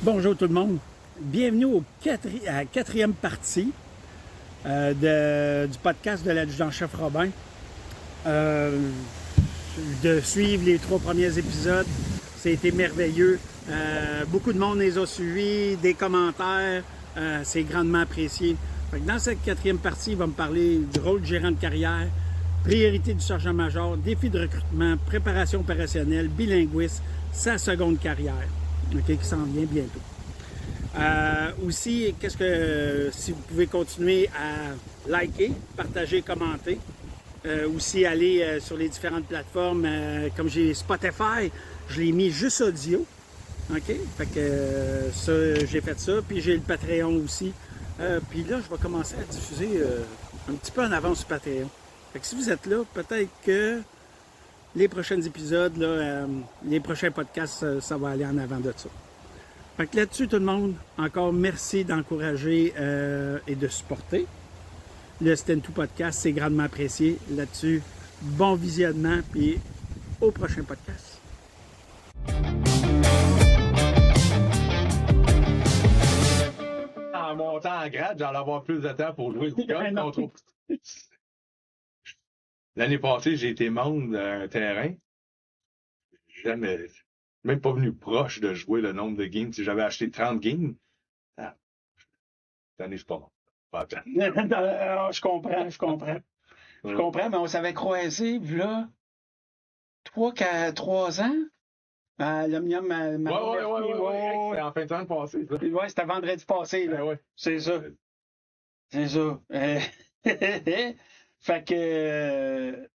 Bonjour tout le monde. Bienvenue à la quatrième partie du podcast de l'adjudant-chef Robin. De suivre les 3 premiers épisodes, ça a été merveilleux. Beaucoup de monde les a suivis, des commentaires, c'est grandement apprécié. Fait que dans cette quatrième partie, il va me parler du rôle de gérant de carrière, priorité du sergent-major, défis de recrutement, préparation opérationnelle, bilinguisme, sa seconde carrière, qui s'en vient bientôt. Aussi, si vous pouvez continuer à liker, partager, commenter. Aussi, aller sur les différentes plateformes. Comme j'ai Spotify, je l'ai mis juste audio. OK? Fait que ça, j'ai fait ça. Puis j'ai le Patreon aussi. Puis là, je vais commencer à diffuser un petit peu en avance sur Patreon. Fait que si vous êtes là, peut-être que les prochains épisodes, là, les prochains podcasts, ça va aller en avant de ça. Fait que là-dessus, tout le monde, encore merci d'encourager et de supporter. Le Sten2 Podcast, c'est grandement apprécié. Là-dessus, bon visionnement, puis au prochain podcast. En montant en grade, j'allais avoir plus de temps pour jouer du golf. L'année passée, j'ai été membre d'un terrain. Jamais, même pas venu proche de jouer le nombre de games. Si j'avais acheté 30 games, cette année, c'est pas bon. Pas à Je comprends. Je comprends, mais on s'avait croisé, là, 3 ans. L'Omnium Ouais. C'était en fin de semaine passée, ça. Ouais, c'était vendredi passé, là. Ouais. C'est ça. C'est ça. Fait que...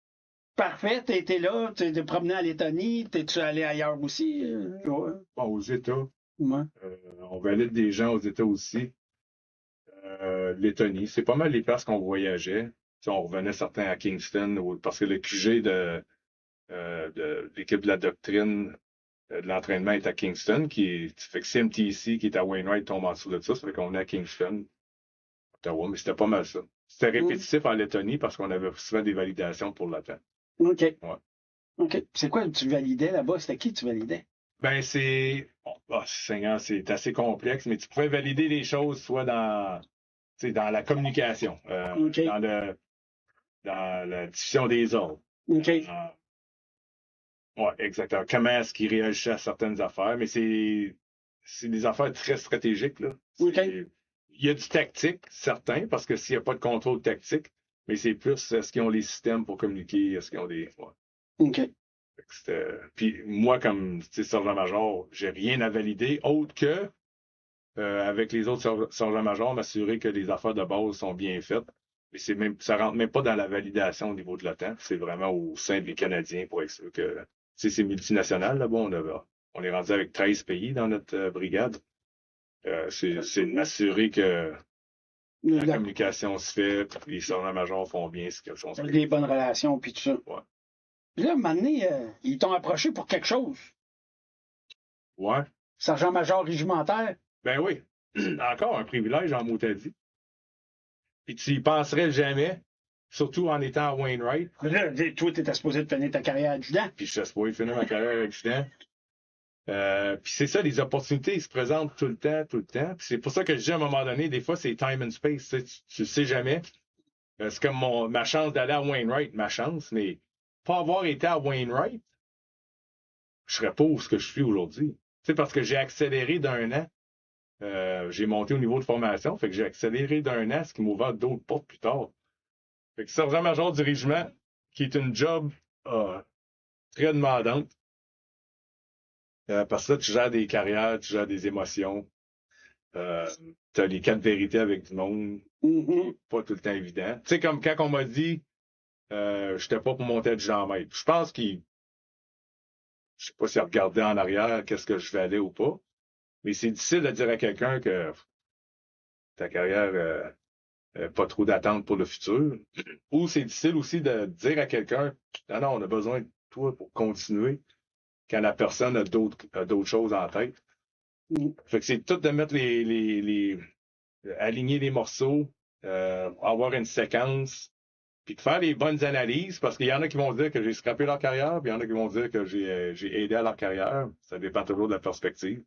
parfait, t'as été là, t'es promené à Lettonie, t'es-tu allé ailleurs aussi? Ouais. Bon, aux États. Ouais. On valide des gens aux États aussi. Lettonie. C'est pas mal les places qu'on voyageait. T'sais, on revenait certains à Kingston parce que le QG de l'équipe de la doctrine de l'entraînement est à Kingston, fait que CMTC qui est à Wainwright tombe en dessous de ça fait qu'on est à Kingston, Ottawa, mais c'était pas mal ça. C'était répétitif en Lettonie parce qu'on avait souvent des validations pour l'atteindre. OK. Ouais. OK. C'est quoi que tu validais là-bas? C'était qui tu validais? Ben, c'est assez complexe, mais tu pouvais valider les choses soit dans la communication, OK. dans la diffusion des ordres. OK. Oui, exactement. Comment est-ce qu'ils réagissent à certaines affaires, mais c'est des affaires très stratégiques, là. OK. Il y a du tactique, certain, parce que s'il n'y a pas de contrôle tactique, mais c'est plus est-ce qu'ils ont les systèmes pour communiquer, est-ce qu'ils ont des. Ouais. OK. Puis moi, comme sergent-major, j'ai rien à valider autre que avec les autres sergents-majors, m'assurer que les affaires de base sont bien faites. Mais ça rentre même pas dans la validation au niveau de l'OTAN. C'est vraiment au sein des Canadiens pour être sûr que c'est multinational là-bas. On est rendu avec 13 pays dans notre brigade. C'est de m'assurer que la communication se fait, que les sergents-majors font bien ce qu'ils font. Des bonnes relations, puis tout ça. Ouais. Puis là, à un moment donné, ils t'ont approché pour quelque chose. Ouais. Sergent-major régimentaire. Ben oui. Encore un privilège en Moutadie. Puis tu y penserais jamais, surtout en étant à Wainwright. Là, toi, t'étais supposé de finir ta carrière adjudant. Puis je suis supposé finir ma carrière adjudant. Puis c'est ça, les opportunités, ils se présentent tout le temps. Puis c'est pour ça que je dis à un moment donné, des fois, c'est time and space. Tu sais jamais. C'est comme ma chance d'aller à Wainwright, ma chance, mais pas avoir été à Wainwright, je serais pas où ce que je suis aujourd'hui. Parce que j'ai accéléré d'un an. J'ai monté au niveau de formation, fait que j'ai accéléré d'un an, ce qui m'a ouvert d'autres portes plus tard. Fait que sergent-major du régiment, qui est une job très demandante. Parce que là, tu gères des carrières, tu gères des émotions. Tu as les 4 vérités avec du monde. Pas tout le temps évident. Tu sais, comme quand on m'a dit j'étais pas pour monter à 10 maître. Je pense je sais pas s'il a regardé en arrière qu'est-ce que je vais aller ou pas. Mais c'est difficile de dire à quelqu'un que ta carrière pas trop d'attente pour le futur. Ou c'est difficile aussi de dire à quelqu'un non, on a besoin de toi pour continuer quand la personne a d'autres choses en tête. Fait que c'est tout de mettre aligner les morceaux, avoir une séquence, puis de faire les bonnes analyses, parce qu'il y en a qui vont dire que j'ai scrappé leur carrière, puis il y en a qui vont dire que j'ai aidé à leur carrière. Ça dépend toujours de la perspective.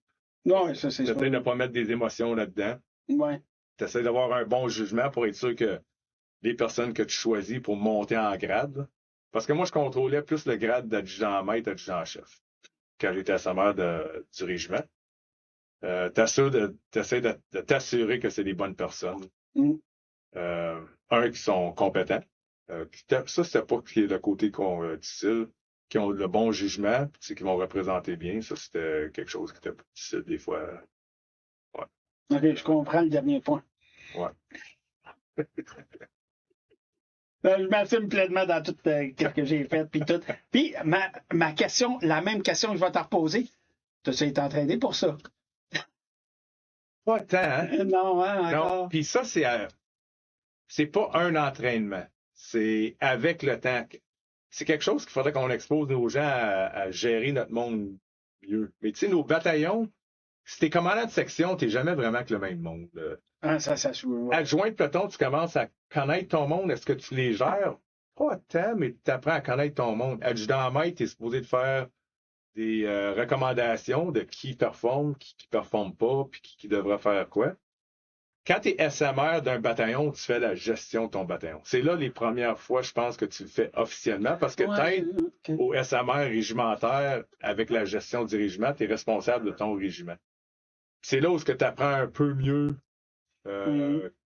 Non, ça, c'est Tu sûr. essaies de ne pas mettre des émotions là-dedans. Ouais. Tu essaies d'avoir un bon jugement pour être sûr que les personnes que tu choisis pour monter en grade. Là. Parce que moi, je contrôlais plus le grade d'adjudant-maître, adjudant-chef quand j'étais à sommaire du régiment. T'essaies de t'assurer que c'est des bonnes personnes. Mm. Qui sont compétents. Ça, c'était pas le côté difficile, qui ont le bon jugement, qui vont représenter bien. Ça, c'était quelque chose qui était plus difficile des fois. Ouais. OK, je comprends le dernier point. Ouais. Je m'assume pleinement dans tout ce que j'ai fait, puis tout. Puis, ma question, la même question que je vais te reposer. Tu as été entraîné pour ça? Pas tant, hein? Non, hein, Non. encore? Puis ça, c'est pas un entraînement. C'est avec le temps. C'est quelque chose qu'il faudrait qu'on expose aux gens à gérer notre monde mieux. Mais tu sais, nos bataillons, si t'es commandant de section, t'es jamais vraiment avec le même monde. Ah, ça se ouais. Adjoint de peloton, tu commences à connaître ton monde. Est-ce que tu les gères? Pas tant, mais tu apprends à connaître ton monde. Adjudant-maître, tu es supposé de faire des recommandations de qui performe, qui performe pas, puis qui devrait faire quoi. Quand tu es SMR d'un bataillon, tu fais la gestion de ton bataillon. C'est là les premières fois, je pense, que tu le fais officiellement, parce que t'aides au SMR régimentaire avec la gestion du régiment, tu es responsable de ton régiment. C'est là où tu apprends un peu mieux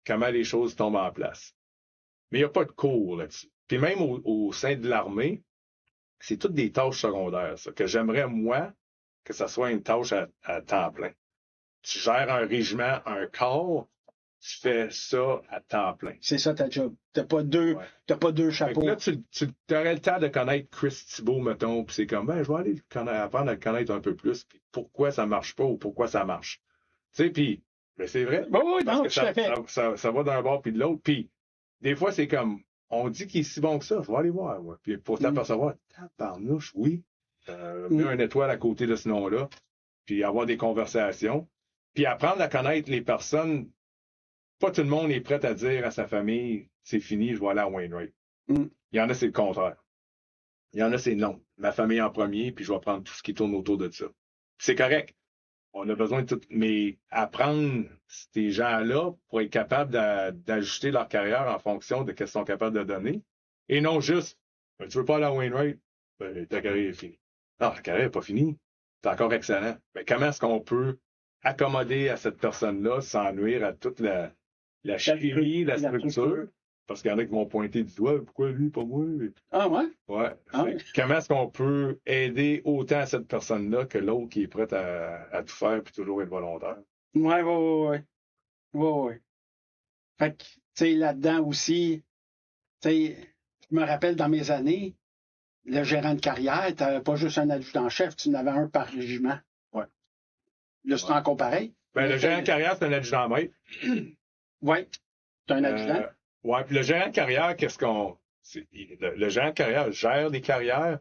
comment les choses tombent en place. Mais il n'y a pas de cours là-dessus. Puis même au sein de l'armée, c'est toutes des tâches secondaires, ça, que j'aimerais, moi, que ça soit une tâche à temps plein. Tu gères un régiment, un corps, tu fais ça à temps plein. C'est ça ta job. T'as pas deux chapeaux. Là, tu aurais le temps de connaître Chris Thibault, mettons, puis c'est comme, ben, je vais aller apprendre à le connaître un peu plus, puis pourquoi ça marche pas ou pourquoi ça marche. Tu sais, puis, ben, c'est vrai. Oui, parce non, que tout à fait. ça va d'un bord puis de l'autre. Puis, des fois, c'est comme, on dit qu'il est si bon que ça, je vais aller voir. Ouais. Puis, pour t'apercevoir, tabarnouche, oui. Mettre une étoile à côté de ce nom-là, puis avoir des conversations, puis apprendre à connaître les personnes. Pas tout le monde est prêt à dire à sa famille, c'est fini, je vais aller à Wainwright. Il y en a, c'est le contraire. Il y en a, c'est non. Ma famille en premier, puis je vais prendre tout ce qui tourne autour de ça. C'est correct. On a besoin de tout. Mais apprendre ces gens-là pour être capable d'ajuster leur carrière en fonction de ce qu'ils sont capables de donner. Et non juste, ben, tu veux pas aller à Wainwright? Ben, ta carrière est finie. Non, ta carrière n'est pas finie. C'est encore excellent. Mais comment est-ce qu'on peut accommoder à cette personne-là sans nuire à toute la chimie, la structure? Parce qu'il y en a qui vont pointer du doigt. Pourquoi lui, pas moi? Ah ouais? Ouais. Ah. Comment est-ce qu'on peut aider autant cette personne-là que l'autre qui est prête à tout faire puis toujours être volontaire? Ouais. Fait que, tu sais, là-dedans aussi, tu sais, je me rappelle dans mes années, le gérant de carrière, tu n'avais pas juste un adjudant-chef, tu en avais un par régiment. Ouais. Là, c'est encore pareil. Ben, le gérant de carrière, c'est un adjudant-maître. Oui. C'est un adjudant. Ouais, puis le gérant de carrière, le gérant de carrière gère des carrières,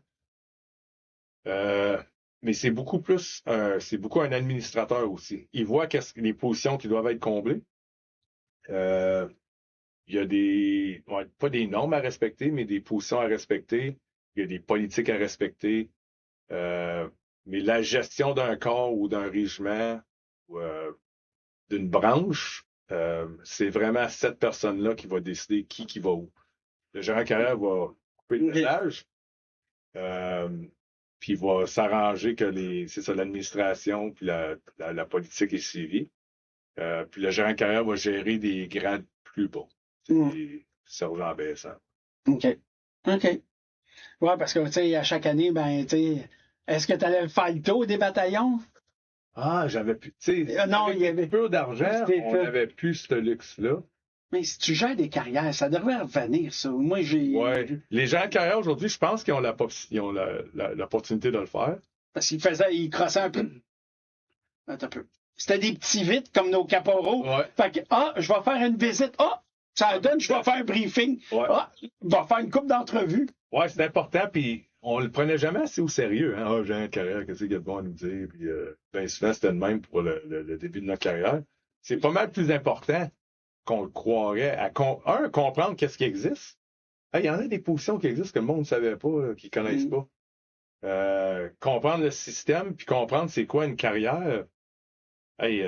mais c'est beaucoup plus, c'est beaucoup un administrateur aussi. Il voit les positions qui doivent être comblées. Il y a pas des normes à respecter, mais des positions à respecter. Il y a des politiques à respecter. Mais la gestion d'un corps ou d'un régiment ou d'une branche, c'est vraiment cette personne-là qui va décider qui va où. Le gérant de carrière va couper le message, puis il va s'arranger que l'administration puis la politique est suivie. Puis le gérant de carrière va gérer des grades plus bas. Des sergents baissants. OK. Ouais, parce que, tu sais, à chaque année, ben, tu sais, est-ce que tu allais faire le tour des bataillons? Ah, j'avais plus. Tu sais, non, il y avait peu d'argent, on n'avait plus ce luxe-là. Mais si tu gères des carrières, ça devrait revenir, ça. Moi, Ouais. Les gens de carrière aujourd'hui, je pense qu'ils ont l'opportunité de le faire. Parce qu'ils crossaient un peu. Attends un peu. C'était des petits vites comme nos caporaux. Ouais. Fait que, je vais faire une visite. Ça donne, je vais faire un briefing. Ouais. Je vais faire une couple d'entrevues. Ouais, c'est important, puis on le prenait jamais assez au sérieux. Hein? J'ai une carrière, qu'est-ce qu'il y a de bon à nous dire? Puis, ben souvent, c'était le même pour le début de notre carrière. C'est pas mal plus important qu'on le croirait à comprendre qu'est-ce qui existe. Il y en a des positions qui existent que le monde ne savait pas, qu'ils ne connaissent pas. Comprendre le système, puis comprendre c'est quoi une carrière. Hey, tu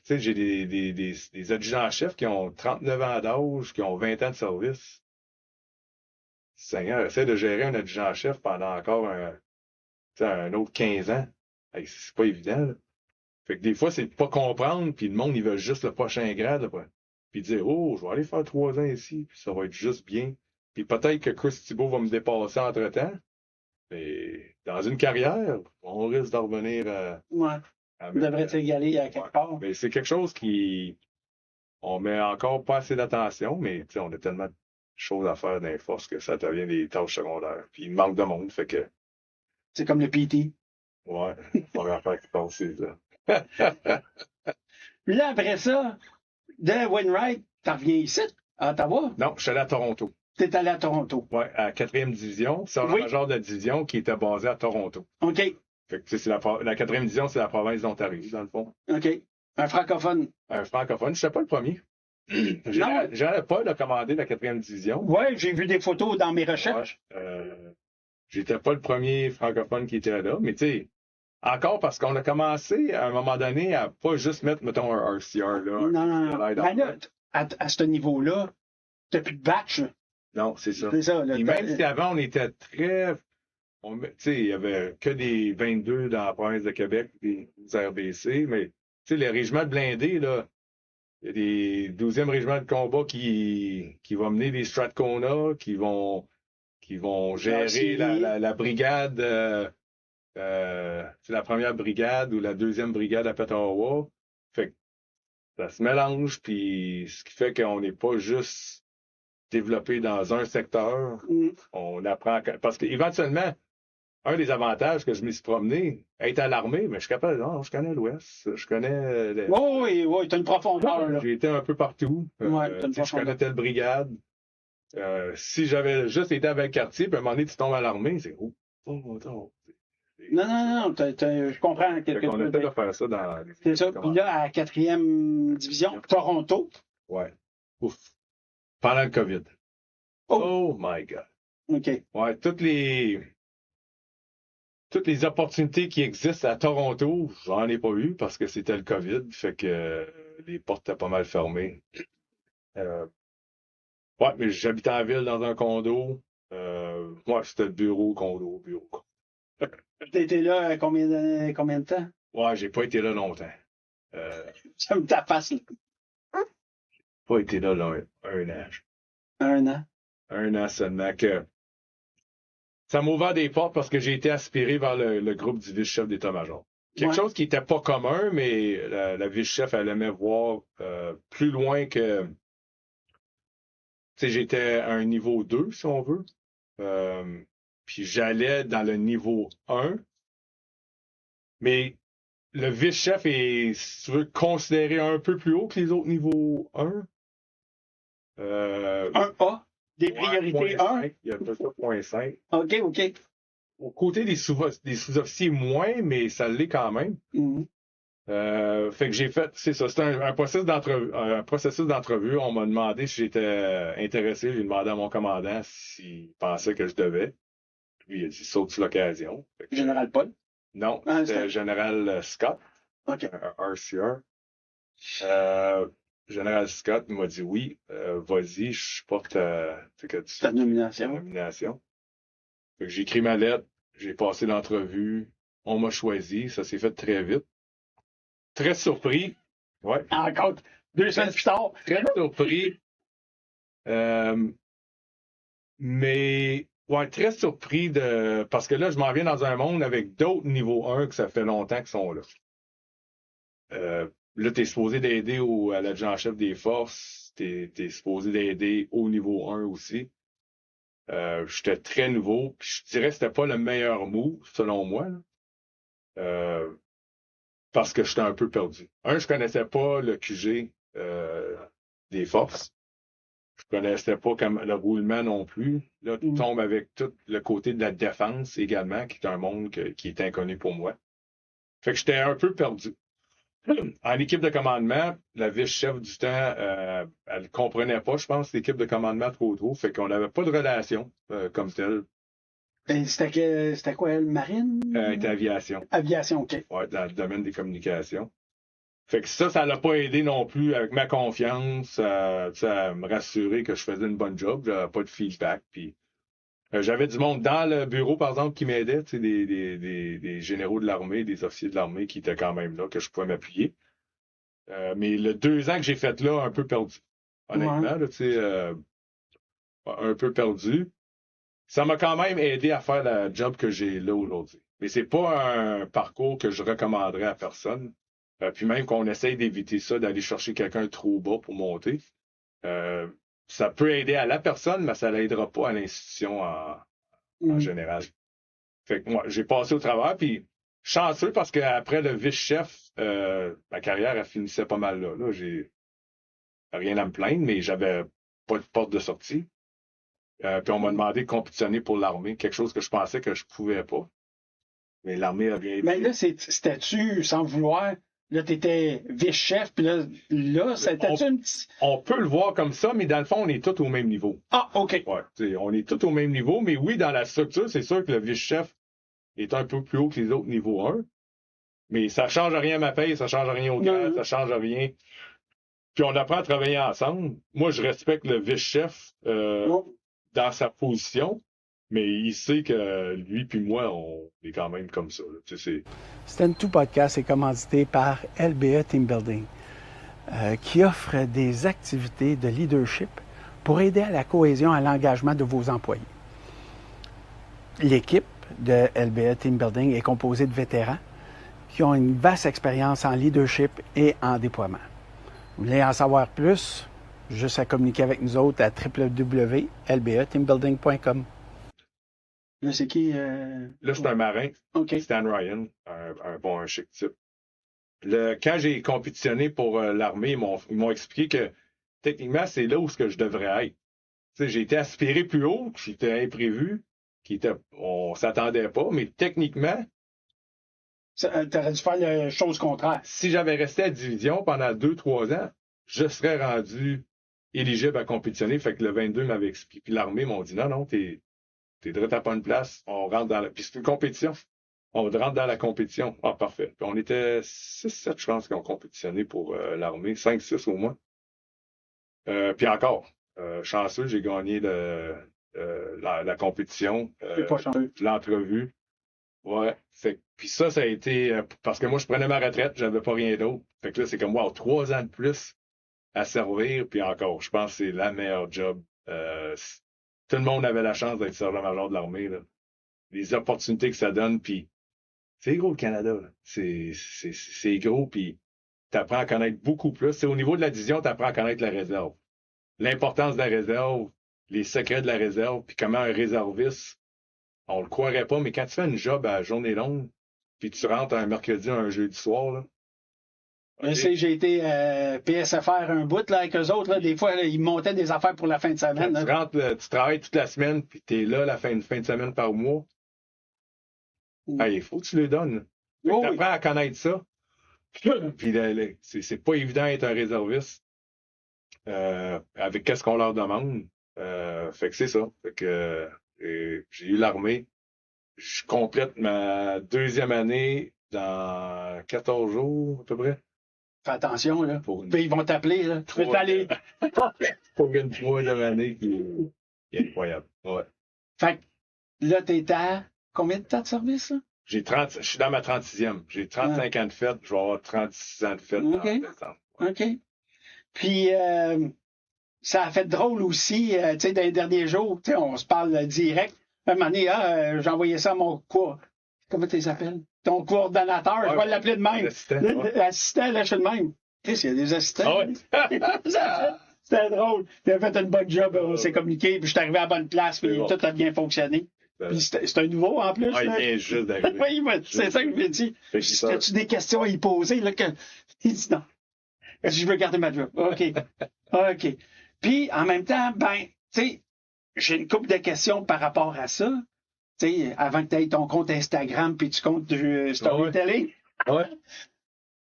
sais, j'ai des adjudants-chefs qui ont 39 ans d'âge, qui ont 20 ans de service. Seigneur, essaie de gérer un adjudant-chef pendant encore tu sais, un autre 15 ans. Hey, c'est pas évident, là. Fait que des fois, c'est de pas comprendre, puis le monde, il veut juste le prochain grade, là, puis dire, oh, je vais aller faire 3 ans ici, puis ça va être juste bien. Puis peut-être que Chris Thibault va me dépasser entre-temps, mais dans une carrière, on risque d'en revenir Ouais. à On devrait s'égaler à quelque part. Mais c'est quelque chose qui, on met encore pas assez d'attention, mais tu sais, on a tellement de choses à faire dans les forces que ça devient des tâches secondaires. Puis il manque de monde, fait que, C'est comme le PT. ouais, pas grand-chose qui passe, là. Puis là, après ça, de Wainwright, t'en reviens ici, à Ottawa. Non, je suis allé à Toronto. T'es allé à Toronto. Ouais, à 4e division, c'est un Oui. major de la division qui était basé à Toronto. OK. Fait que, tu sais, c'est la 4e division, c'est la province d'Ontario, dans le fond. OK. Un francophone. Un francophone, je n'étais pas le premier. J'avais pas commandé la 4e division. Ouais, j'ai vu des photos dans mes recherches. Ouais, j'étais pas le premier francophone qui était là, mais tu sais, encore parce qu'on a commencé à un moment donné à pas juste mettre, mettons, un RCR là. Non. Ben là, à ce niveau-là, t'as plus de batch. Non, c'est ça. C'est ça. Là, Et même si avant, on était très. Tu sais, il y avait que des 22 dans la province de Québec, des RBC, mais tu sais, les régiments de blindés, là, il y a des 12e régiments de combat qui vont mener des Stratcona, qui vont gérer la brigade, c'est la première brigade ou la 2e brigade à Petawawa. Fait que ça se mélange, puis ce qui fait qu'on n'est pas juste développé dans un secteur. On apprend, parce qu'éventuellement, un des avantages que je me suis promené, être à l'armée, mais je suis capable, non, je connais l'Ouest, je connais... Oui, t'as une profondeur, là. J'ai été un peu partout. Je connais telle brigade. Si j'avais juste été avec quartier, puis à un moment donné, tu tombes à l'armée, c'est oh. Non, je comprends quelque chose. On essaie de faire ça dans... C'est ça. Puis là, à la 4e division, Toronto. Ouais. Ouf. Pendant le COVID. Oh my God. OK. Ouais, toutes les opportunités qui existent à Toronto, j'en ai pas eu parce que c'était le COVID, fait que les portes étaient pas mal fermées. Ouais, mais j'habitais en ville dans un condo. Moi, c'était condo. T'étais là combien de temps? Ouais, j'ai pas été là longtemps. J'aime ta face, là. Pas été là un an. 1 an. 1 an seulement que ça m'a ouvert des portes parce que j'ai été aspiré vers le groupe du vice-chef d'état-major. Quelque chose qui n'était pas commun, mais la vice-chef, elle aimait voir plus loin que... Tu sais, j'étais à un niveau 2, si on veut. Puis j'allais dans le niveau 1. Mais le vice-chef est, si tu veux, considéré un peu plus haut que les autres niveaux 1. 1A. Des priorités 1. Il y a peut-être 0.5. OK. Au côté des sous-officiers, moins, mais ça l'est quand même. Fait que j'ai fait, c'est ça, c'était un processus d'entrevue. On m'a demandé si j'étais intéressé. J'ai demandé à mon commandant s'il pensait que je devais. Puis il a dit saute sur l'occasion. Général Paul? Non, c'était Général Scott. OK. Un RCR. Général Scott m'a dit oui, vas-y, je porte ta nomination. Fait que j'ai écrit ma lettre, j'ai passé l'entrevue, on m'a choisi, ça s'est fait très vite. Très surpris. Ouais. Encore 2 semaines plus tard. Très surpris. Mais ouais, très surpris parce que là, je m'en viens dans un monde avec d'autres niveaux 1 que ça fait longtemps qu'ils sont là. Là, t'es supposé d'aider à l'adjudant-chef des forces. T'es supposé d'aider au niveau 1 aussi. J'étais très nouveau. Puis je dirais que c'était pas le meilleur move, selon moi. Parce que j'étais un peu perdu. Je connaissais pas le QG des forces. Je connaissais pas comme le roulement non plus. Là, tu tombes avec tout le côté de la défense également, qui est un monde qui est inconnu pour moi. Fait que j'étais un peu perdu. En équipe de commandement, la vice-chef du temps, elle comprenait pas, je pense, l'équipe de commandement trop. Fait qu'on n'avait pas de relation comme telle. C'était quoi, elle? Marine? C'était aviation. Aviation, OK. Ouais, dans le domaine des communications. Fait que ça l'a pas aidé non plus avec ma confiance, à me rassurer que je faisais une bonne job. J'avais pas de feedback. Puis j'avais du monde dans le bureau, par exemple, qui m'aidait, des généraux de l'armée, des officiers de l'armée qui étaient quand même là, que je pouvais m'appuyer. Mais le 2 ans que j'ai fait là, un peu perdu. Honnêtement, là, un peu perdu. Ça m'a quand même aidé à faire la job que j'ai là aujourd'hui. Mais c'est pas un parcours que je recommanderais à personne. Puis même qu'on essaye d'éviter ça, d'aller chercher quelqu'un trop bas pour monter. Ça peut aider à la personne, mais ça l'aidera pas à l'institution en général. Fait que moi, j'ai passé au travers, puis chanceux parce qu'après le vice-chef, ma carrière, elle finissait pas mal là. Là, j'ai rien à me plaindre, mais j'avais pas de porte de sortie. Puis on m'a demandé de compétitionner pour l'armée, quelque chose que je pensais que je pouvais pas. Mais l'armée a bien été. Mais là, c'était-tu, sans vouloir, là, t'étais vice-chef, puis là c'était-tu une petite... On peut le voir comme ça, mais dans le fond, on est tous au même niveau. Ah, OK. Ouais, on est tous au même niveau, mais oui, dans la structure, c'est sûr que le vice-chef est un peu plus haut que les autres niveau 1. Mais ça change rien à ma paye, ça change rien au grade, ça change rien. Puis on apprend à travailler ensemble. Moi, je respecte le vice-chef dans sa position, mais il sait que lui puis moi, on est quand même comme ça. Stand2 Podcast est commandité par LBE Team Building, qui offre des activités de leadership pour aider à la cohésion et à l'engagement de vos employés. L'équipe de LBE Team Building est composée de vétérans qui ont une vaste expérience en leadership et en déploiement. Vous voulez en savoir plus? Juste à communiquer avec nous autres à www.lbeteambuilding.com. Là, c'est qui? Là, c'est un marin. Okay. Stan Ryan, un chic type. Quand j'ai compétitionné pour l'armée, ils m'ont expliqué que techniquement, c'est là où je devrais être. J'ai été aspiré plus haut, c'était imprévu, on s'attendait pas, mais techniquement... T'aurais dû faire la chose contraire. Si j'avais resté à division pendant 2-3 ans, je serais rendu éligible à compétitionner. Fait que le 22 m'avait expliqué. Puis l'armée m'ont dit non, t'es direct à pas une place. On rentre dans la. Puis c'est une compétition. On rentre dans la compétition. Ah, parfait. Puis on était 6-7, je pense, qui ont compétitionné pour l'armée. 5-6 au moins. Puis encore, chanceux, j'ai gagné la compétition. Pas chanceux. L'entrevue. Ouais. Puis ça a été parce que moi, je prenais ma retraite, j'avais pas rien d'autre. Fait que là, c'est comme wow, 3 ans de plus à servir, puis encore, je pense que c'est la meilleure job. Tout le monde avait la chance d'être sergent-major de l'armée, là. Les opportunités que ça donne, puis c'est gros le Canada, là. C'est gros, puis t'apprends à connaître beaucoup plus. C'est au niveau de la division, t'apprends à connaître la réserve. L'importance de la réserve, les secrets de la réserve, puis comment un réserviste, on le croirait pas, mais quand tu fais une job à journée longue, puis tu rentres un mercredi, un jeudi soir, là. Okay. J'ai été PSFR un bout là, avec eux autres. Là, des fois, là, ils montaient des affaires pour la fin de semaine. Quand tu rentres, tu travailles toute la semaine, puis tu es là la fin de semaine par mois. Il faut que tu le donnes. Tu apprends à connaître ça. Puis c'est pas évident d'être un réserviste avec qu'est-ce qu'on leur demande. Fait que c'est ça. Fait que j'ai eu l'armée. Je complète ma 2e année dans 14 jours à peu près. Fais attention, là. Puis ils vont t'appeler, là. Tu peux t'aller. Pour une 3e année qui est incroyable. Ouais. Fait que là, t'es à combien de temps de service, là? Je suis dans ma 36e. J'ai 35 ans de fête. Je vais avoir 36 ans de fête en décembre. OK. Puis, ça a fait drôle aussi, tu sais, dans les derniers jours, tu sais, on se parle direct. À un moment donné, j'ai envoyé ça à mon comment tu les appelles? Ton coordonnateur, je vais l'appeler de même. L'assistant, là, je suis de même. Tu sais, il y a des assistants. Ah ouais. C'était drôle. Il a fait une bonne job, on s'est communiqué, puis je suis arrivé à la bonne place, puis tout a bien fonctionné. Puis c'est un nouveau en plus. Il vient juste d'arriver. Oui, c'est ça que je me dis. As-tu des questions à y poser? Là, il dit non. Est-ce que je veux garder ma job? OK. OK. Puis, en même temps, tu sais, j'ai une couple de questions par rapport à ça. Tu sais, avant que tu aies ton compte Instagram puis tu comptes du storytelling. Ouais.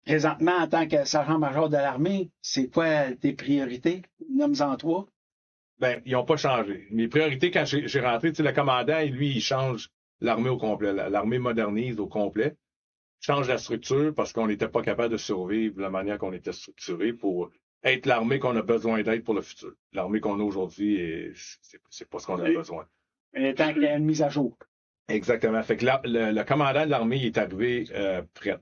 Présentement, en tant que sergent-major de l'armée, c'est quoi tes priorités? Nomme-en 3. Ben, ils n'ont pas changé. Mes priorités, quand j'ai rentré, tu sais, le commandant, lui, il change l'armée au complet. L'armée modernise au complet. change la structure parce qu'on n'était pas capable de survivre de la manière qu'on était structuré pour être l'armée qu'on a besoin d'être pour le futur. L'armée qu'on a aujourd'hui, c'est pas ce qu'on a besoin. Tant qu'il y a une mise à jour. Exactement. Fait que le commandant de l'armée il est arrivé prêt.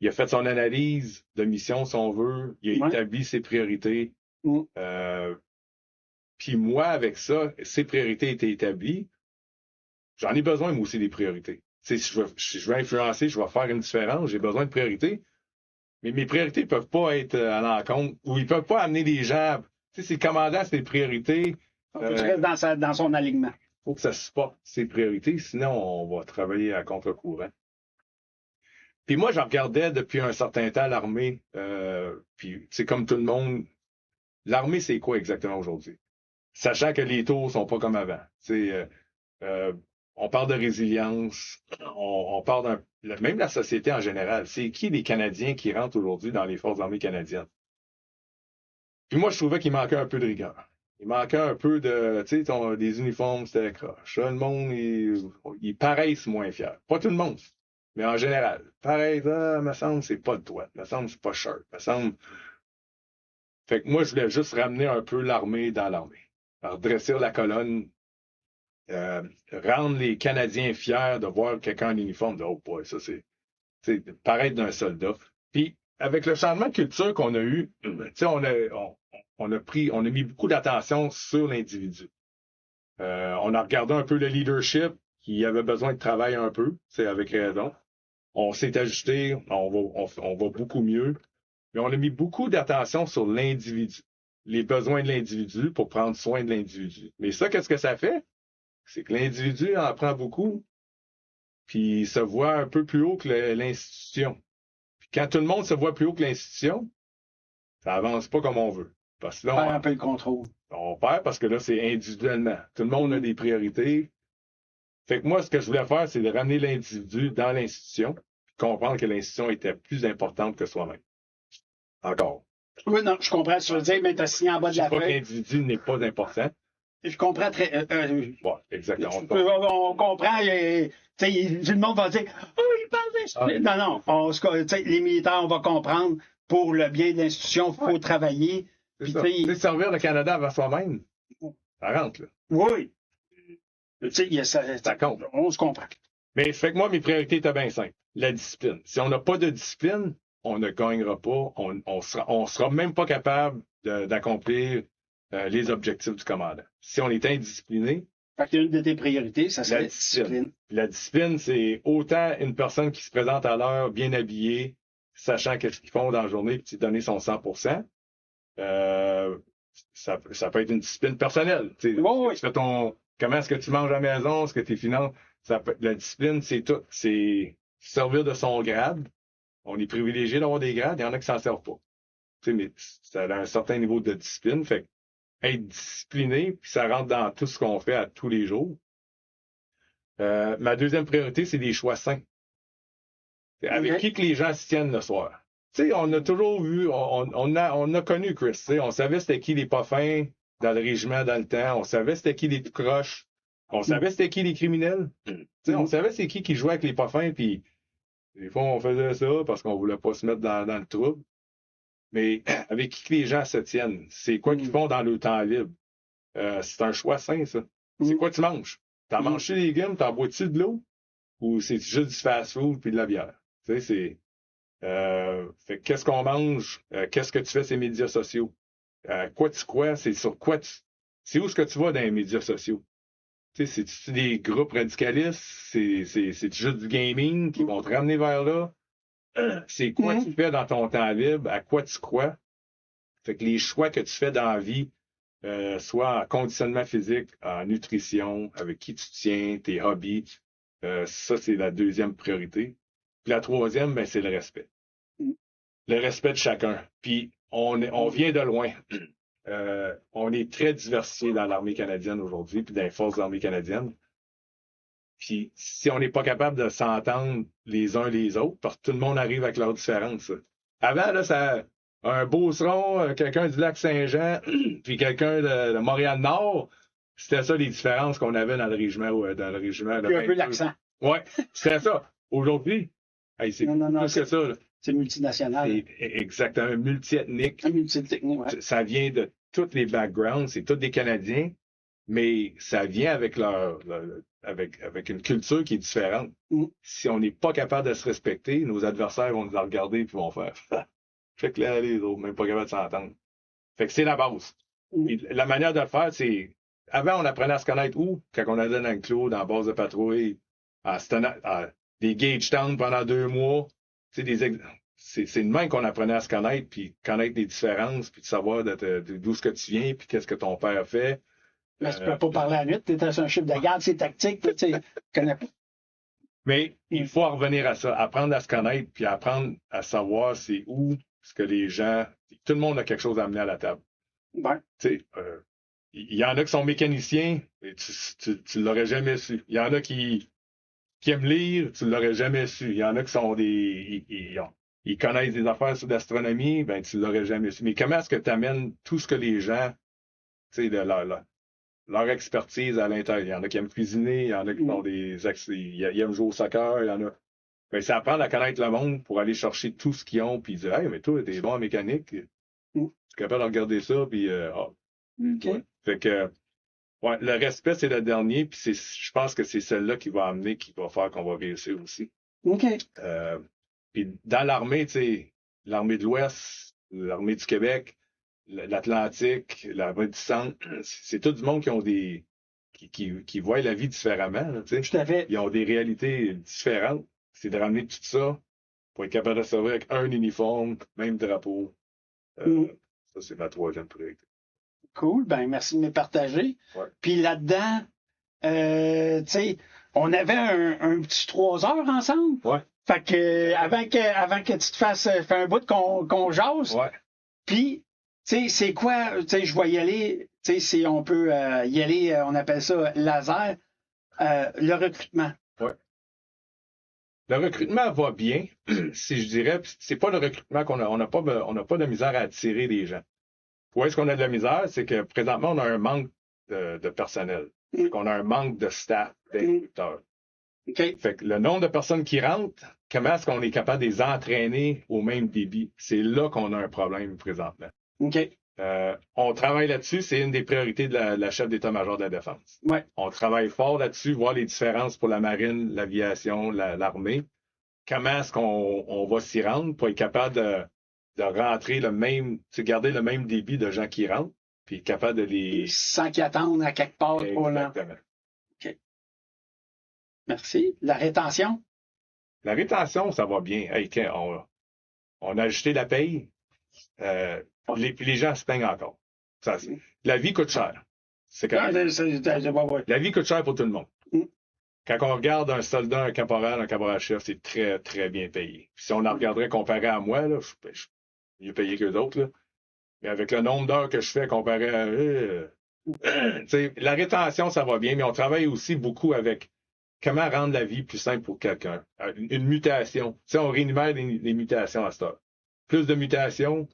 Il a fait son analyse de mission, si on veut. Il a établi ses priorités. Puis moi, avec ça, ses priorités étaient établies. J'en ai besoin, moi aussi, des priorités. Si je veux influencer, je vais faire une différence, j'ai besoin de priorités. Mais mes priorités ne peuvent pas être à l'encontre, ou ils ne peuvent pas amener des gens. Tu sais, c'est le commandant, c'est des priorités. Il faut que tu restes dans son alignement. Il faut que ça supporte ses priorités, sinon on va travailler à contre-courant. Puis moi, je regardais depuis un certain temps l'armée, puis c'est comme tout le monde, l'armée, c'est quoi exactement aujourd'hui? Sachant que les taux sont pas comme avant. On parle de résilience, on parle même la société en général. C'est qui les Canadiens qui rentrent aujourd'hui dans les forces armées canadiennes? Puis moi, je trouvais qu'il manquait un peu de rigueur. Il manquait un peu de, tu sais, des uniformes, c'était croche. Le monde, ils paraissent moins fiers. Pas tout le monde. Mais en général, pareil, me semble, c'est pas de toi. Me semble, c'est pas sharp. Me semble. Fait que moi, je voulais juste ramener un peu l'armée dans l'armée. Redresser la colonne, rendre les Canadiens fiers de voir quelqu'un en uniforme. De, oh boy, ça c'est paraître d'un soldat. Puis, avec le changement de culture qu'on a eu, tu sais, on a mis beaucoup d'attention sur l'individu. On a regardé un peu le leadership qui avait besoin de travail un peu, c'est avec raison. On s'est ajusté, on va beaucoup mieux, mais on a mis beaucoup d'attention sur l'individu, les besoins de l'individu pour prendre soin de l'individu. Mais ça, qu'est-ce que ça fait? C'est que l'individu en prend beaucoup, puis il se voit un peu plus haut que l'institution. Puis quand tout le monde se voit plus haut que l'institution, ça avance pas comme on veut. Parce que là, on perd un peu le contrôle. On perd parce que là, c'est individuellement. Tout le monde a des priorités. Fait que moi, ce que je voulais faire, c'est de ramener l'individu dans l'institution, puis comprendre que l'institution était plus importante que soi-même. Encore. Oui, non, je comprends ce que tu veux dire, mais tu as signé en bas de la feuille. Je ne dis pas que l'individu n'est pas important. Je comprends très... bon, exactement. On comprend. Tout le monde va dire « Oh, il parle d'institution. » Non, les militaires, on va comprendre. Pour le bien de l'institution, il faut travailler. C'est servir le Canada vers soi-même. Ça rentre, là. Oui. Ça compte. On se comprend. Mais fait que moi, mes priorités étaient bien simples. La discipline. Si on n'a pas de discipline, on ne gagnera pas. On sera même pas capable d'accomplir les objectifs du commandant. Si on est indiscipliné... Fait que une de tes priorités, ça serait la discipline. La discipline, c'est autant une personne qui se présente à l'heure, bien habillée, sachant qu'est-ce qu'ils font dans la journée, puis donner son 100%. Ça peut être une discipline personnelle. Tu fais comment est-ce que tu manges à la maison, est-ce que tes finances... La discipline, c'est tout. C'est servir de son grade. On est privilégié d'avoir des grades, il y en a qui s'en servent pas. Mais ça a un certain niveau de discipline. Fait être discipliné, puis ça rentre dans tout ce qu'on fait à tous les jours. Ma deuxième priorité, c'est des choix sains. Avec qui que les gens se tiennent le soir. On a toujours vu, on a connu Chris. On savait c'était qui les pas fins dans le régiment dans le temps. On savait c'était qui les tout croches. On savait c'était qui les criminels. On savait c'est qui jouait avec les pas fins. Puis des fois, on faisait ça parce qu'on voulait pas se mettre dans le trouble. Mais avec qui que les gens se tiennent? C'est quoi qu'ils font dans le temps libre? C'est un choix sain, ça. C'est quoi tu manges? T'en manges-tu des légumes? T'en bois-tu de l'eau? Ou c'est juste du fast-food puis de la bière? Fait qu'est-ce qu'on mange? Qu'est-ce que tu fais sur les médias sociaux? Quoi tu crois? C'est sur quoi c'est où est-ce que tu vas dans les médias sociaux? C'est-tu des groupes radicalistes? C'est juste du gaming qui vont te ramener vers là? C'est quoi tu fais dans ton temps libre? À quoi tu crois? Fait que les choix que tu fais dans la vie, soit en conditionnement physique, en nutrition, avec qui tu tiens, tes hobbies, ça, c'est la deuxième priorité. Puis la troisième, ben, c'est le respect. Le respect de chacun. Puis on vient de loin. On est très diversifié dans l'armée canadienne aujourd'hui, puis dans les forces de l'armée canadienne. Puis si on n'est pas capable de s'entendre les uns les autres, parce que tout le monde arrive avec leurs différences. Avant, là, ça un Beauceron, quelqu'un du Lac-Saint-Jean, puis quelqu'un de Montréal-Nord, c'était ça les différences qu'on avait dans le régiment. Puis un peu l'accent. Ouais, c'est ça. Aujourd'hui, hey, c'est Non, plus que ça. Là. C'est multinational. C'est exactement multiethnique. Multitechnique, ouais. Ça vient de tous les backgrounds, c'est tous des Canadiens, mais ça vient avec avec une culture qui est différente. Si on n'est pas capable de se respecter, nos adversaires vont nous regarder et vont faire fait que là, les autres, même pas capable de s'entendre. Fait que c'est la base. Et la manière de le faire, c'est avant, on apprenait à se connaître où? Quand on allait dans le clos, dans la base de patrouille, à des gauge towns pendant 2 mois. C'est de même qu'on apprenait à se connaître, puis connaître les différences, puis de savoir d'où ce que tu viens, puis qu'est-ce que ton père fait. Mais tu peux pas parler à la nuit, tu es un chef de garde, c'est tactique, tu connais pas. Mais il faut en revenir à ça, apprendre à se connaître, puis apprendre à savoir c'est où ce que les gens... Tout le monde a quelque chose à amener à la table. Ouais. Il y en a qui sont mécaniciens, et tu l'aurais jamais su. Il y en a qui aiment lire, tu l'aurais jamais su. Il y en a qui sont ils connaissent des affaires sur l'astronomie, ben tu l'aurais jamais su. Mais comment est-ce que tu amènes tout ce que les gens, de leur expertise à l'intérieur? Il y en a qui aiment cuisiner, il y en a qui font ils aiment jouer au soccer, il y en a. Ben, c'est apprendre à connaître le monde pour aller chercher tout ce qu'ils ont, puis dire, hey, mais toi, t'es bon en mécanique. Tu es capable de regarder ça, puis OK. Fait que ouais, le respect, c'est le dernier, puis je pense que c'est celle-là qui va faire qu'on va réussir aussi. OK. Puis dans l'armée, tu sais, l'armée de l'Ouest, l'armée du Québec, l'Atlantique, l'armée du Centre, c'est tout du monde qui ont qui voient la vie différemment, tu sais. Tout à fait. Ils ont des réalités différentes. C'est de ramener tout ça pour être capable de servir avec un uniforme, même drapeau. Ça, c'est ma 3e priorité. Cool, ben merci de me partager. Ouais. Puis là-dedans, tu sais, on avait un petit 3 heures ensemble. Ouais. Fait que avant que tu te fasses faire un bout qu'on jase. Ouais. Puis, tu sais, c'est quoi, tu sais, je vais y aller, tu sais, si on peut y aller, on appelle ça laser, le recrutement. Ouais. Le recrutement va bien, si je dirais. C'est pas le recrutement on n'a pas de misère à attirer des gens. Où est-ce qu'on a de la misère? C'est que présentement, on a un manque de personnel. On a un manque de staff, d'instructeurs. Okay. Fait que le nombre de personnes qui rentrent, comment est-ce qu'on est capable de les entraîner au même débit? C'est là qu'on a un problème présentement. Okay. On travaille là-dessus, c'est une des priorités de la chef d'état-major de la Défense. Ouais. On travaille fort là-dessus, voir les différences pour la marine, l'aviation, l'armée. Comment est-ce qu'on va s'y rendre pour être capable de rentrer garder le même débit de gens qui rentrent, puis être capable de les... Sans qu'ils attendent à quelque part. Exactement. OK. Merci. La rétention? La rétention, ça va bien. Hey, on a ajusté la paye. Puis les gens se plaignent encore. La vie coûte cher. C'est quand même... La vie coûte cher pour tout le monde. Quand on regarde un soldat, un caporal-chef, c'est très, très bien payé. Puis si on en regarderait comparé à moi, là, je suis mieux payé qu'eux autres. Là. Mais avec le nombre d'heures que je fais comparé à eux, la rétention, ça va bien, mais on travaille aussi beaucoup avec comment rendre la vie plus simple pour quelqu'un. Une mutation. On rémunère les mutations à cette heure. Plus de mutations,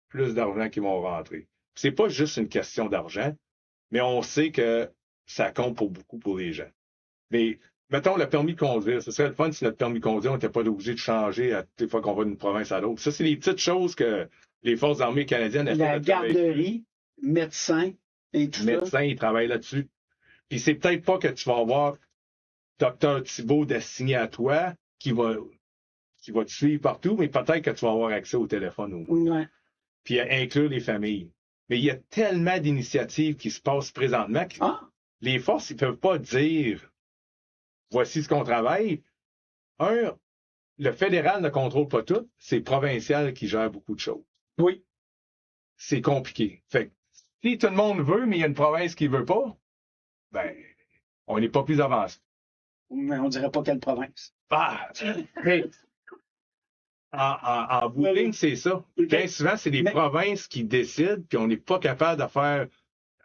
plus d'argent qui vont rentrer. C'est pas juste une question d'argent, mais on sait que ça compte pour beaucoup pour les gens. Mais, mettons, le permis de conduire. Ce serait le fun si notre permis de conduire, on n'était pas obligé de changer à toutes les fois qu'on va d'une province à l'autre. Ça, c'est des petites choses que les forces armées canadiennes essaient la de travailler. garderie, médecin et tout ça. Médecin, ils travaillent là-dessus. Puis c'est peut-être pas que tu vas avoir Dr Thibault d'assigné à toi qui va te suivre partout, mais peut-être que tu vas avoir accès au téléphone au moins. Ouais. Puis inclure les familles. Mais il y a tellement d'initiatives qui se passent présentement que les forces, ils peuvent pas dire voici ce qu'on travaille. Le fédéral ne contrôle pas tout, c'est provincial qui gère beaucoup de choses. Oui. C'est compliqué. Fait que, si tout le monde veut, mais il y a une province qui veut pas, ben, on n'est pas plus avancé. Mais on dirait pas quelle province. En bout de ligne, c'est ça. Bien souvent, c'est les provinces qui décident, puis on n'est pas capable de faire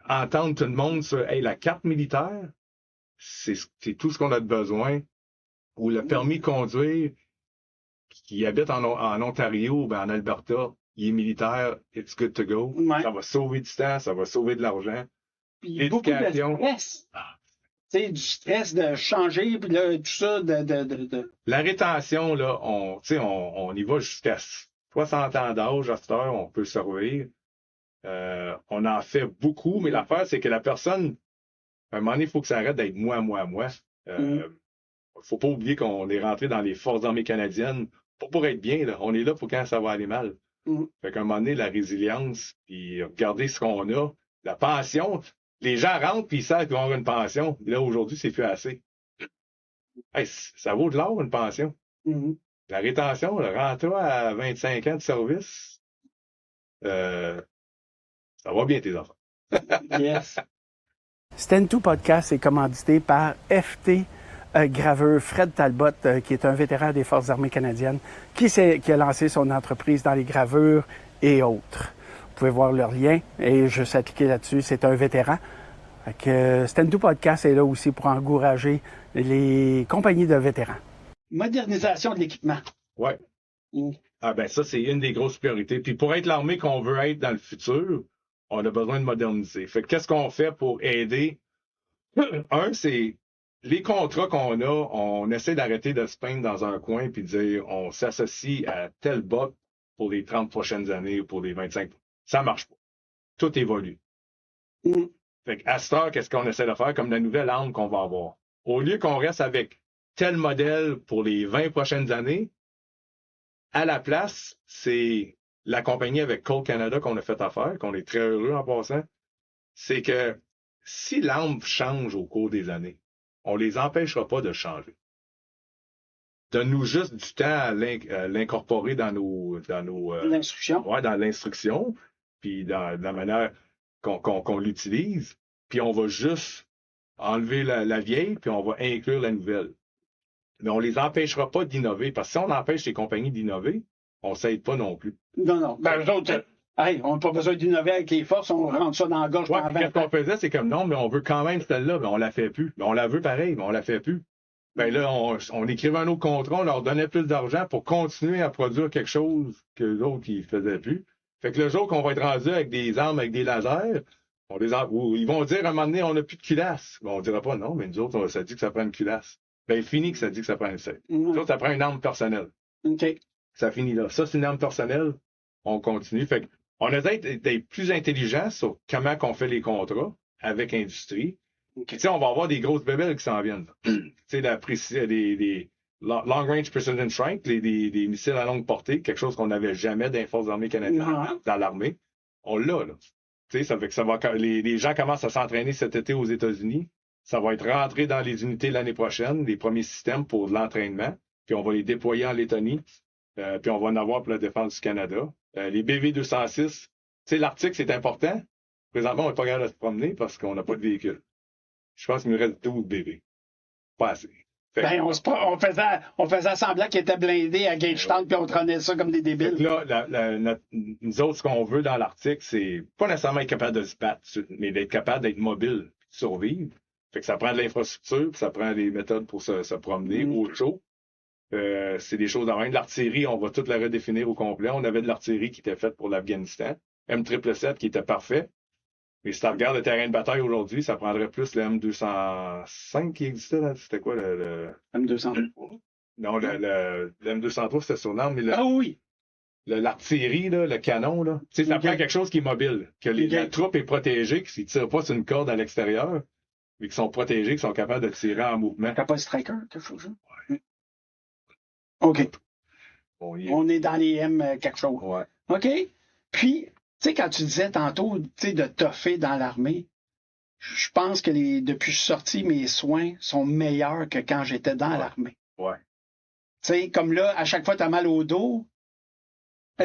entendre tout le monde sur la carte militaire, c'est tout ce qu'on a de besoin. Ou le permis de conduire, qui habite en Ontario, en Alberta, il est militaire, it's good to go. Ouais. Ça va sauver du temps, ça va sauver de l'argent. Puis beaucoup de stress. du stress de changer, puis là, tout ça, La rétention, là, on y va jusqu'à 60 ans d'âge à cette heure, on peut survivre. On en fait beaucoup, mais l'affaire, c'est que la personne, à un moment donné, il faut que ça arrête d'être moi. Faut pas oublier qu'on est rentré dans les Forces armées canadiennes pas pour être bien, là. On est là pour quand ça va aller mal. Fait qu'à un moment donné, la résilience, puis regarder ce qu'on a, la pension, les gens rentrent puis ils savent qu'ils vont avoir une pension. Là, aujourd'hui, c'est plus assez. Hey, ça vaut de l'or, une pension. La rétention, rends-toi à 25 ans de service, ça va bien tes enfants. Yes. Stand2 Podcast est commandité par FT Graveur Fred Talbot, qui est un vétéran des Forces armées canadiennes, qui a lancé son entreprise dans les gravures et autres. Vous pouvez voir leur lien et juste à cliquer là-dessus. C'est un vétéran. Stand2 Podcast est là aussi pour encourager les compagnies de vétérans. Modernisation de l'équipement. Ouais. Ah ben ça, c'est une des grosses priorités. Puis pour être l'armée qu'on veut être dans le futur, on a besoin de moderniser. Fait que qu'est-ce qu'on fait pour aider? Un, c'est les contrats qu'on a, on essaie d'arrêter de se peindre dans un coin puis de dire on s'associe à tel bot pour les 30 prochaines années ou pour les 25. Ça marche pas. Tout évolue. Fait qu'à cette heure, qu'est-ce qu'on essaie de faire comme la nouvelle arme qu'on va avoir? Au lieu qu'on reste avec tel modèle pour les 20 prochaines années, à la place, c'est la compagnie avec Colt Canada qu'on a fait affaire, qu'on est très heureux en passant, c'est que si l'arme change au cours des années, on les empêchera pas de changer. Donne-nous juste du temps à l'incorporer dans nos l'instruction. Ouais, dans l'instruction, puis dans la manière qu'on l'utilise, puis on va juste enlever la vieille, puis on va inclure la nouvelle. Mais on les empêchera pas d'innover, parce que si on empêche les compagnies d'innover, on s'aide pas non plus. Non. Ben, eux autres, on n'a pas besoin d'innover avec les forces, on rentre ça dans la gorge. Ouais, qu'est-ce qu'on faisait, c'est comme non, mais on veut quand même celle-là, mais on la fait plus. Mais on la veut pareil, mais on la fait plus. Ben là, on écrivait un autre contrat, on leur donnait plus d'argent pour continuer à produire quelque chose que les autres, ils faisaient plus. Fait que le jour qu'on va être rendu avec des armes, avec des lasers, ils vont dire à un moment donné, on n'a plus de culasse. Ben, on dira pas non, mais nous autres, ça dit que ça prend une culasse. Ben, fini que ça dit que ça prend une sec. Nous autres, ça prend une arme personnelle. OK. Ça finit là. Ça, c'est une arme personnelle. On continue. Fait on essaie d'être plus intelligent sur comment qu'on fait les contrats avec l'industrie. Okay. On va avoir des grosses bébelles qui s'en viennent. des Long Range Precision Strike, des missiles à longue portée, quelque chose qu'on n'avait jamais dans les Forces armées canadiennes, dans l'armée. On l'a, là. Ça fait que les gens commencent à s'entraîner cet été aux États-Unis. Ça va être rentré dans les unités l'année prochaine, les premiers systèmes pour l'entraînement. Puis on va les déployer en Lettonie. Puis on va en avoir pour la défense du Canada. Les BV-206, l'Arctique, c'est important. Présentement, on n'est pas capable de se promener parce qu'on n'a pas de véhicule. Je pense qu'il nous reste 12 BV. Pas assez. On faisait semblant qu'il était blindé à Gagetown, puis on prenait ça comme des débiles. Là, nous autres, ce qu'on veut dans l'Arctique, c'est pas nécessairement être capable de se battre, mais d'être capable d'être mobile, de survivre. Fait que ça prend de l'infrastructure, puis ça prend des méthodes pour se promener au chaud. C'est des choses en même. L'artillerie, on va toute la redéfinir au complet. On avait de l'artillerie qui était faite pour l'Afghanistan. M777 qui était parfait. Mais si tu regardes le terrain de bataille aujourd'hui, ça prendrait plus le M205 qui existait là. C'était quoi le M203? Non, le M203, c'était son arme, mais Ah oui! L'artillerie, là, le canon, là. Ça prend quelque chose qui est mobile. Que la troupe est protégée, qu'ils ne tirent pas sur une corde à l'extérieur, mais qu'ils sont protégés, qu'ils sont capables de tirer en mouvement. T'as pas de striker, quelque chose? Ouais. OK. Bon, on est dans les M quelque chose. Ouais. OK? Puis, tu sais, quand tu disais tantôt, tu sais, de toffer dans l'armée, je pense que depuis que je suis sorti, mes soins sont meilleurs que quand j'étais dans l'armée. Ouais. Tu sais, comme là, à chaque fois que tu as mal au dos,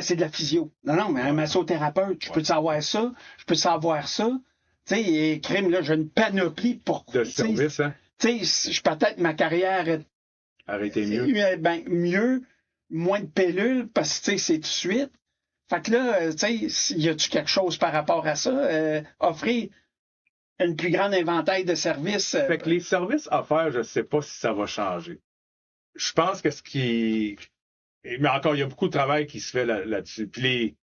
c'est de la physio. Non, mais un massothérapeute, je peux te savoir ça, je peux te savoir ça. Tu sais, crime, là, j'ai une panoplie pour... De service, hein? Tu sais, peut-être ma carrière... Arrêtez mieux. Mieux, moins de pilules, parce que, tu sais, c'est tout de suite. Fait que là, tu sais, y a-tu quelque chose par rapport à ça? Offrir une plus grande inventaire de services. Fait que les services offerts, je sais pas si ça va changer. Je pense que mais encore, il y a beaucoup de travail qui se fait là-dessus. Puis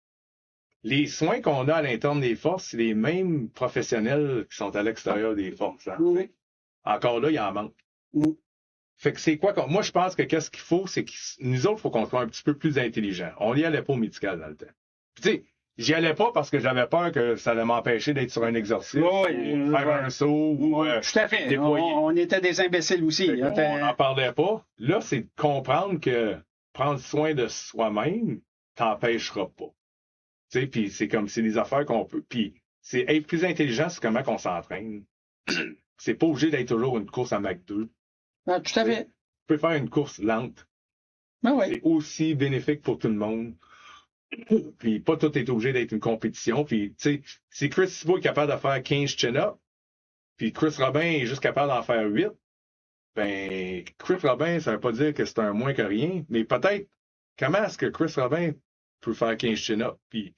les soins qu'on a à l'interne des forces, c'est les mêmes professionnels qui sont à l'extérieur des forces. Hein? Oui. encore là, il en manque. Mm. Fait que c'est quoi? Moi, je pense que qu'est-ce qu'il faut, c'est que nous autres, il faut qu'on soit un petit peu plus intelligents. On n'y allait pas au médical dans le temps. Puis, tu sais, j'y allais pas parce que j'avais peur que ça allait m'empêcher d'être sur un exercice, ou faire un saut, ou tout à fait. déployer. On était des imbéciles aussi. On n'en parlait pas. Là, c'est de comprendre que prendre soin de soi-même t'empêchera pas. Tu sais, puis c'est comme, c'est des affaires qu'on peut. Puis c'est être plus intelligent, c'est comment qu'on s'entraîne. C'est pas obligé d'être toujours une course à Mach 2. Ah, tout à fait. Tu peux faire une course lente. Ben oui. C'est aussi bénéfique pour tout le monde. Puis pas tout est obligé d'être une compétition. Puis, tu sais, si Chris Thibault est capable de faire 15 chin-ups, puis Chris Robin est juste capable d'en faire 8, ben, Chris Robin, ça veut pas dire que c'est un moins que rien, mais peut-être, comment est-ce que Chris Robin peut faire 15 chin-ups? Puis,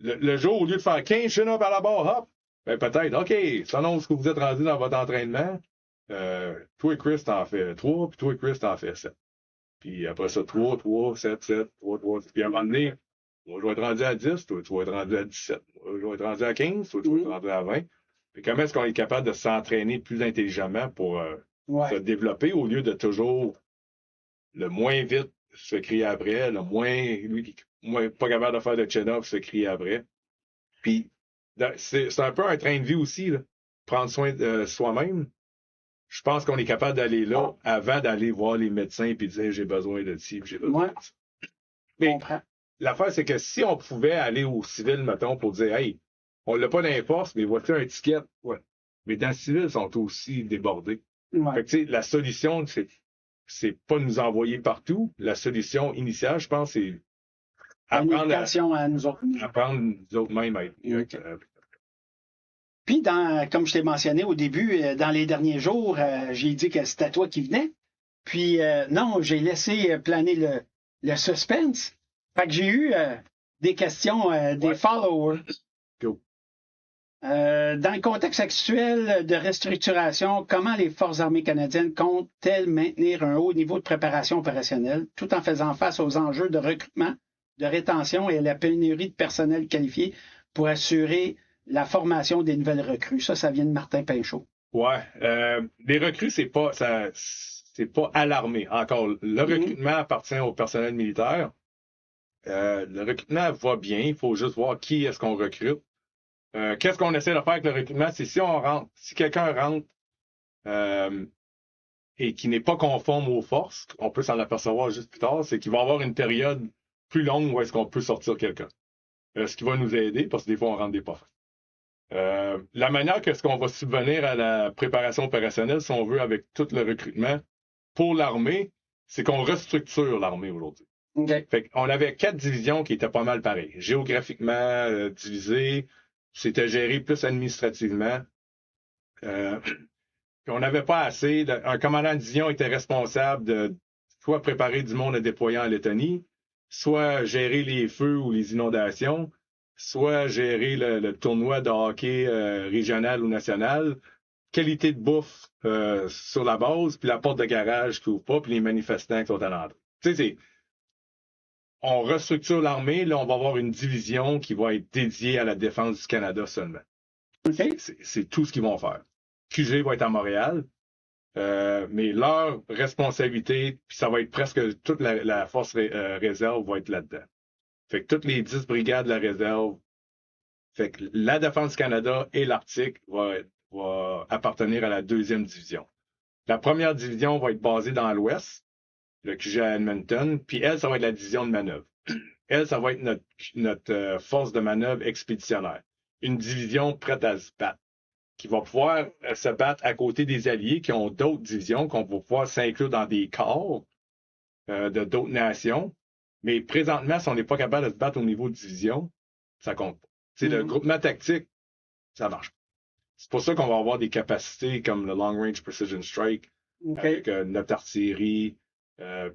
le jour, au lieu de faire 15 chin-ups à la barre, hop, ben peut-être, OK, selon ce que vous êtes rendu dans votre entraînement, toi et Chris, t'en fais 3, puis toi et Chris, t'en fais 7. Puis après ça, 3, 3, 7, 7, 3, 3. Puis à un moment donné, moi, je vais être rendu à 10, toi, tu vas être rendu à 17. Moi, je vais être rendu à 15, toi, tu vas être rendu à 20. Puis comment est-ce qu'on est capable de s'entraîner plus intelligemment pour se développer au lieu de toujours le moins vite se crier après, le moins pas capable de faire de chin-up se crier après. Puis c'est un peu un train de vie aussi, là. Prendre soin de soi-même. Je pense qu'on est capable d'aller là avant d'aller voir les médecins et dire j'ai besoin de ci, j'ai besoin de ça. Mais l'affaire, c'est que si on pouvait aller au civil, mettons, pour dire hey, on l'a pas dans les forces, mais voici un ticket. Ouais. Mais dans le civil, ils sont aussi débordés. Ouais. Fait que, tu sais, la solution, c'est pas nous envoyer partout. La solution initiale, je pense, c'est apprendre à nous autres. Apprendre nous autres mêmes à être. Puis, comme je t'ai mentionné au début, dans les derniers jours, j'ai dit que c'était toi qui venais. Puis, non, j'ai laissé planer le suspense. Fait que j'ai eu des questions des followers. Go. Dans le contexte actuel de restructuration, comment les Forces armées canadiennes comptent-elles maintenir un haut niveau de préparation opérationnelle tout en faisant face aux enjeux de recrutement, de rétention et à la pénurie de personnel qualifié pour assurer la formation des nouvelles recrues? Ça vient de Martin Pinchot. Ouais. Les recrues, c'est pas à l'armée. Encore, le recrutement appartient au personnel militaire. Le recrutement va bien. Il faut juste voir qui est-ce qu'on recrute. Qu'est-ce qu'on essaie de faire avec le recrutement? C'est si quelqu'un rentre et qui n'est pas conforme aux forces, on peut s'en apercevoir juste plus tard, c'est qu'il va y avoir une période plus longue où est-ce qu'on peut sortir quelqu'un. Ce qui va nous aider, parce que des fois, on rentre des pas fins. La manière que ce qu'on va subvenir à la préparation opérationnelle, si on veut, avec tout le recrutement pour l'armée, c'est qu'on restructure l'armée aujourd'hui. Okay. Fait qu'on avait 4 divisions qui étaient pas mal pareilles. Géographiquement divisées, c'était géré plus administrativement. Puis on n'avait pas assez. Un commandant de division était responsable de soit préparer du monde à déployer en Lettonie, soit gérer les feux ou les inondations, soit gérer le tournoi de hockey régional ou national, qualité de bouffe sur la base, puis la porte de garage qui ouvre pas, puis les manifestants qui sont à l'entrée. Tu sais, on restructure l'armée, là, on va avoir une division qui va être dédiée à la défense du Canada seulement. Okay. C'est tout ce qu'ils vont faire. QG va être à Montréal, mais leur responsabilité, puis ça va être presque toute la force réserve va être là-dedans. Fait que toutes les 10 brigades de la réserve, fait que la défense du Canada et l'Arctique va appartenir à la 2e division. La 1re division va être basée dans l'Ouest, le QG à Edmonton, puis elle, ça va être la division de manœuvre. Elle, ça va être notre force de manœuvre expéditionnaire. Une division prête à se battre, qui va pouvoir se battre à côté des alliés qui ont d'autres divisions, qu'on va pouvoir s'inclure dans des corps de d'autres nations. Mais présentement, si on n'est pas capable de se battre au niveau de division, ça compte pas. C'est le groupement tactique, ça marche pas. C'est pour ça qu'on va avoir des capacités comme le Long Range Precision Strike, avec notre artillerie,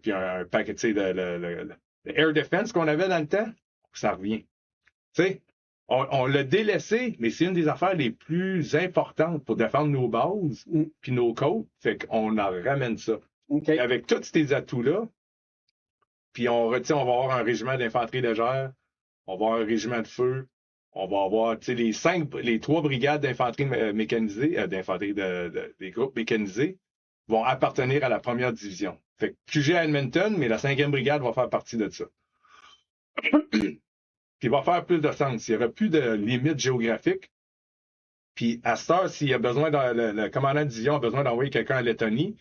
puis un paquet, tu sais, le Air Defense qu'on avait dans le temps, ça revient. Tu sais, on l'a délaissé, mais c'est une des affaires les plus importantes pour défendre nos bases puis nos côtes. Fait qu'on en ramène ça. Okay. Avec tous ces atouts-là, puis on va avoir un régiment d'infanterie légère, on va avoir un régiment de feu, On va avoir, tu sais, les 3 brigades d'infanterie mécanisée, des groupes mécanisés vont appartenir à la première division. Fait que QG à Edmonton, mais la 5e brigade va faire partie de ça. Puis il va faire plus de sens. Il n'y aura plus de limites géographiques. Puis à cette heure, s'il y a besoin, le commandant de division a besoin d'envoyer quelqu'un à Lettonie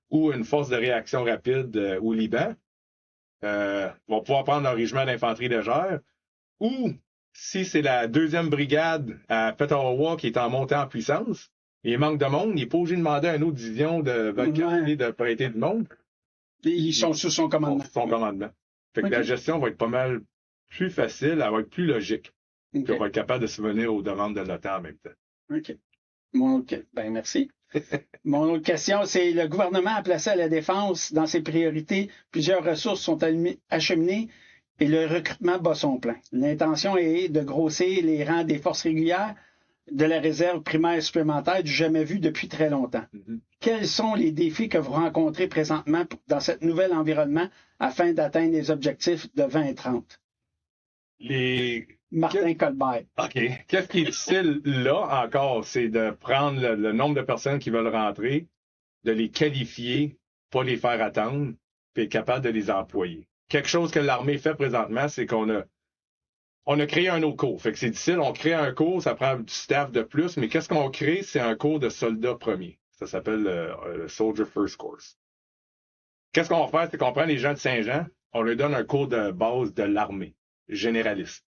ou une force de réaction rapide au Liban, va pouvoir prendre un régiment d'infanterie légère. Ou si c'est la 2e brigade à Petawawa qui est en montée en puissance, il manque de monde, il n'est pas obligé de demander à une autre division de Vulcan de prêter du monde. Ils sont sous son commandement. Sous son commandement. Fait que la gestion va être pas mal plus facile, elle va être plus logique. Puis on va être capable de subvenir aux demandes de l'OTAN en même temps. OK. Ben, merci. Mon autre question, c'est le gouvernement a placé à la défense dans ses priorités. Plusieurs ressources sont acheminées et le recrutement bat son plein. L'intention est de grossir les rangs des forces régulières de la réserve primaire supplémentaire du jamais vu depuis très longtemps. Quels sont les défis que vous rencontrez présentement dans ce nouvel environnement afin d'atteindre les objectifs de 2030? Martin Colbert. OK. Qu'est-ce qui est difficile là encore, c'est de prendre le nombre de personnes qui veulent rentrer, de les qualifier, pas les faire attendre, puis être capable de les employer. Quelque chose que l'armée fait présentement, c'est qu'on a créé un autre cours. Fait que c'est difficile, on crée un cours, ça prend du staff de plus, mais qu'est-ce qu'on crée? C'est un cours de soldats premiers. Ça s'appelle le Soldier First Course. Qu'est-ce qu'on va faire? C'est qu'on prend les gens de Saint-Jean, on leur donne un cours de base de l'armée, généraliste.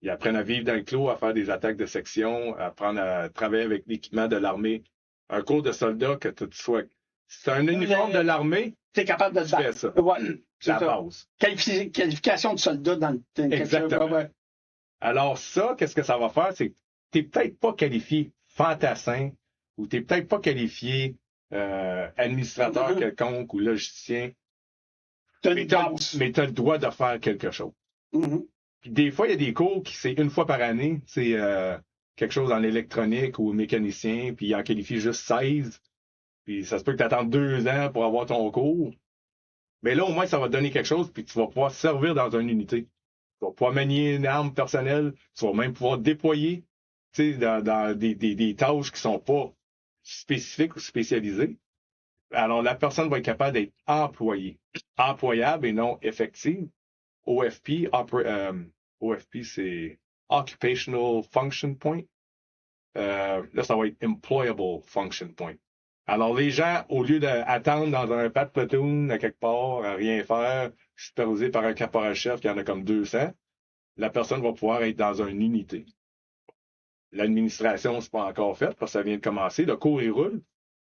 Ils apprennent à vivre dans le clos, à faire des attaques de section, à apprendre à travailler avec l'équipement de l'armée. Un cours de soldat que tu sois... C'est un uniforme de l'armée. Tu es capable de te battre. Ça. Ouais, c'est la base. Qualification de soldat dans le exactement. Ouais. Alors ça, qu'est-ce que ça va faire? C'est que tu n'es peut-être pas qualifié fantassin ou tu n'es peut-être pas qualifié administrateur quelconque ou logicien. Mais tu as le droit de faire quelque chose. Puis des fois, il y a des cours qui c'est une fois par année, c'est quelque chose en électronique ou mécanicien, puis il en qualifie juste 16. Puis ça se peut que tu attendes 2 ans pour avoir ton cours. Mais là, au moins, ça va te donner quelque chose, puis tu vas pouvoir servir dans une unité. Tu vas pouvoir manier une arme personnelle, tu vas même pouvoir déployer dans des tâches qui sont pas spécifiques ou spécialisées. Alors, la personne va être capable d'être employée. Employable et non effective. OFP, OFP, c'est Occupational Function Point. Là, ça va être Employable Function Point. Alors, les gens, au lieu d'attendre dans un pat platoon à quelque part, à rien faire, supervisé par un caporal-chef qui en a comme 200, la personne va pouvoir être dans une unité. L'administration, c'est pas encore fait parce que ça vient de commencer. Le cours, il roule.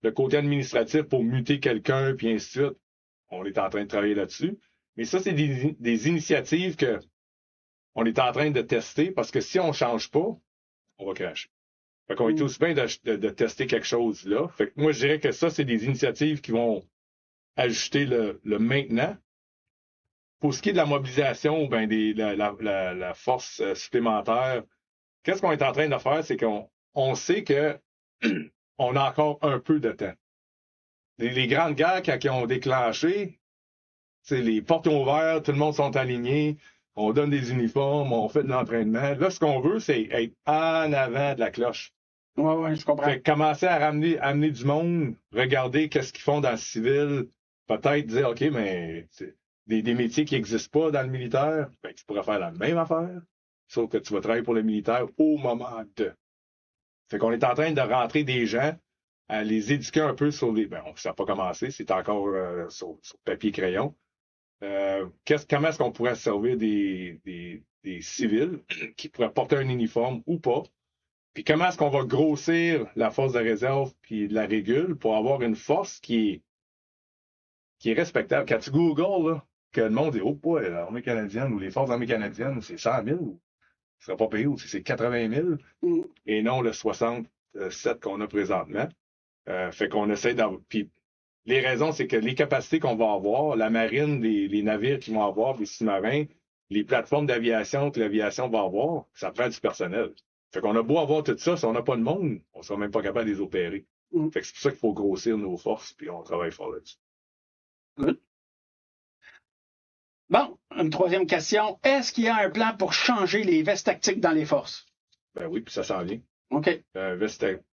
Le côté administratif pour muter quelqu'un, puis ainsi de suite, on est en train de travailler là-dessus. Mais ça, c'est des initiatives que on est en train de tester parce que si on ne change pas, on va cracher. Fait qu'on est aussi bien de tester quelque chose là. Fait que moi, je dirais que ça, c'est des initiatives qui vont ajuster le maintenant. Pour ce qui est de la mobilisation, ben la force supplémentaire, qu'est-ce qu'on est en train de faire, c'est qu'on sait que on a encore un peu de temps. Les grandes guerres, quand ils ont déclenché, les portes ont ouvert, tout le monde sont alignés, on donne des uniformes, on fait de l'entraînement. Là, ce qu'on veut, c'est être en avant de la cloche. Oui, je comprends. Fait que commencer à amener du monde, regarder qu'est-ce qu'ils font dans le civil, peut-être dire, OK, mais des métiers qui n'existent pas dans le militaire, ben, tu pourrais faire la même affaire, sauf que tu vas travailler pour le militaire au moment de. Fait qu'on est en train de rentrer des gens, à les éduquer un peu sur les... Ben, ça n'a pas commencé, c'est encore sur papier-crayon. Comment est-ce qu'on pourrait servir des civils qui pourraient porter un uniforme ou pas? Puis comment est-ce qu'on va grossir la force de réserve puis de la régule pour avoir une force qui est respectable? Quand tu googles, là, que le monde dit « Oh, boy, l'armée canadienne ou les forces armées canadiennes, c'est 100 000 ou ce sera pas payé ou c'est 80 000 et non le 67 qu'on a présentement. » Fait qu'on essaie d'avoir... Puis les raisons, c'est que les capacités qu'on va avoir, la marine, les navires qu'ils vont avoir, les sous-marins, les plateformes d'aviation que l'aviation va avoir, ça prend du personnel. Fait qu'on a beau avoir tout ça, si on n'a pas de monde, on ne sera même pas capable de les opérer. Fait que c'est pour ça qu'il faut grossir nos forces, puis on travaille fort là-dessus. Bon, Une troisième question. Est-ce qu'il y a un plan pour changer les vestes tactiques dans les forces? Ben oui, puis ça s'en vient. OK.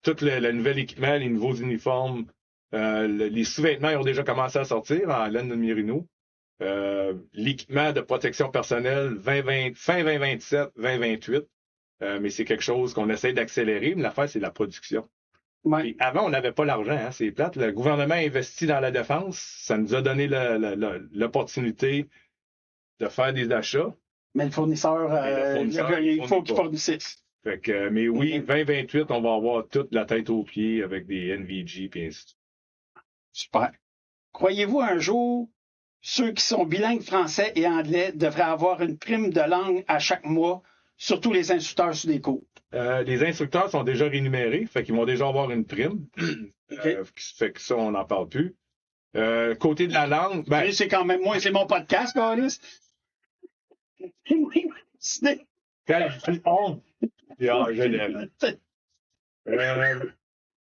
Tout le nouvel équipement, les nouveaux uniformes, les sous-vêtements ils ont déjà commencé à sortir en laine de Merino. L'équipement de protection personnelle fin 2027, 2028. Mais c'est quelque chose qu'on essaie d'accélérer. Mais l'affaire, c'est la production. Ouais. Puis avant, on n'avait pas l'argent, hein, c'est plate. Le gouvernement a investi dans la défense. Ça nous a donné l'opportunité de faire des achats. Mais le fournisseur, il faut qu'il fournisse. Fait que, mais oui, 2028, on va avoir toute la tête aux pieds avec des NVG et ainsi de suite. Super. Croyez-vous un jour, ceux qui sont bilingues français et anglais devraient avoir une prime de langue à chaque mois, surtout les instructeurs sur des cours? Les instructeurs sont déjà rémunérés, fait qu'ils vont déjà avoir une prime. Okay. Fait que ça, on n'en parle plus. Côté de la langue, ben... C'est quand même moi, c'est mon podcast, Carlis. Quand je dis on, je l'aime.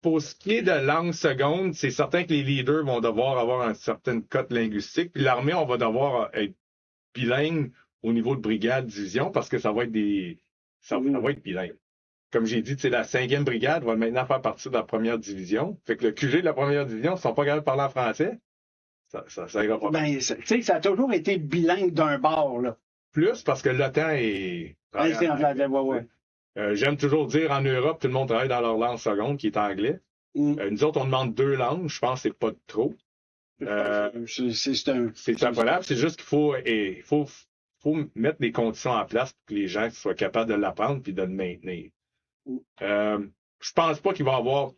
Pour ce qui est de langue seconde, c'est certain que les leaders vont devoir avoir une certaine cote linguistique. Puis l'armée, on va devoir être bilingue au niveau de brigade, division, parce que ça va être ça va être bilingue. Comme j'ai dit, la 5e brigade va maintenant faire partie de la première division. Fait que le QG de la première division, ils sont pas capables de parler en français. Ça ira pas. Ben, tu sais, ça a toujours été bilingue d'un bord, là. Plus parce que l'OTAN est... J'aime toujours dire, en Europe, tout le monde travaille dans leur langue seconde, qui est anglais. Nous autres, on demande 2 langues. Je pense que c'est pas trop. C'est temporaire. C'est juste qu'il faut mettre des conditions en place pour que les gens soient capables de l'apprendre et de le maintenir. Je pense pas qu'il va y avoir...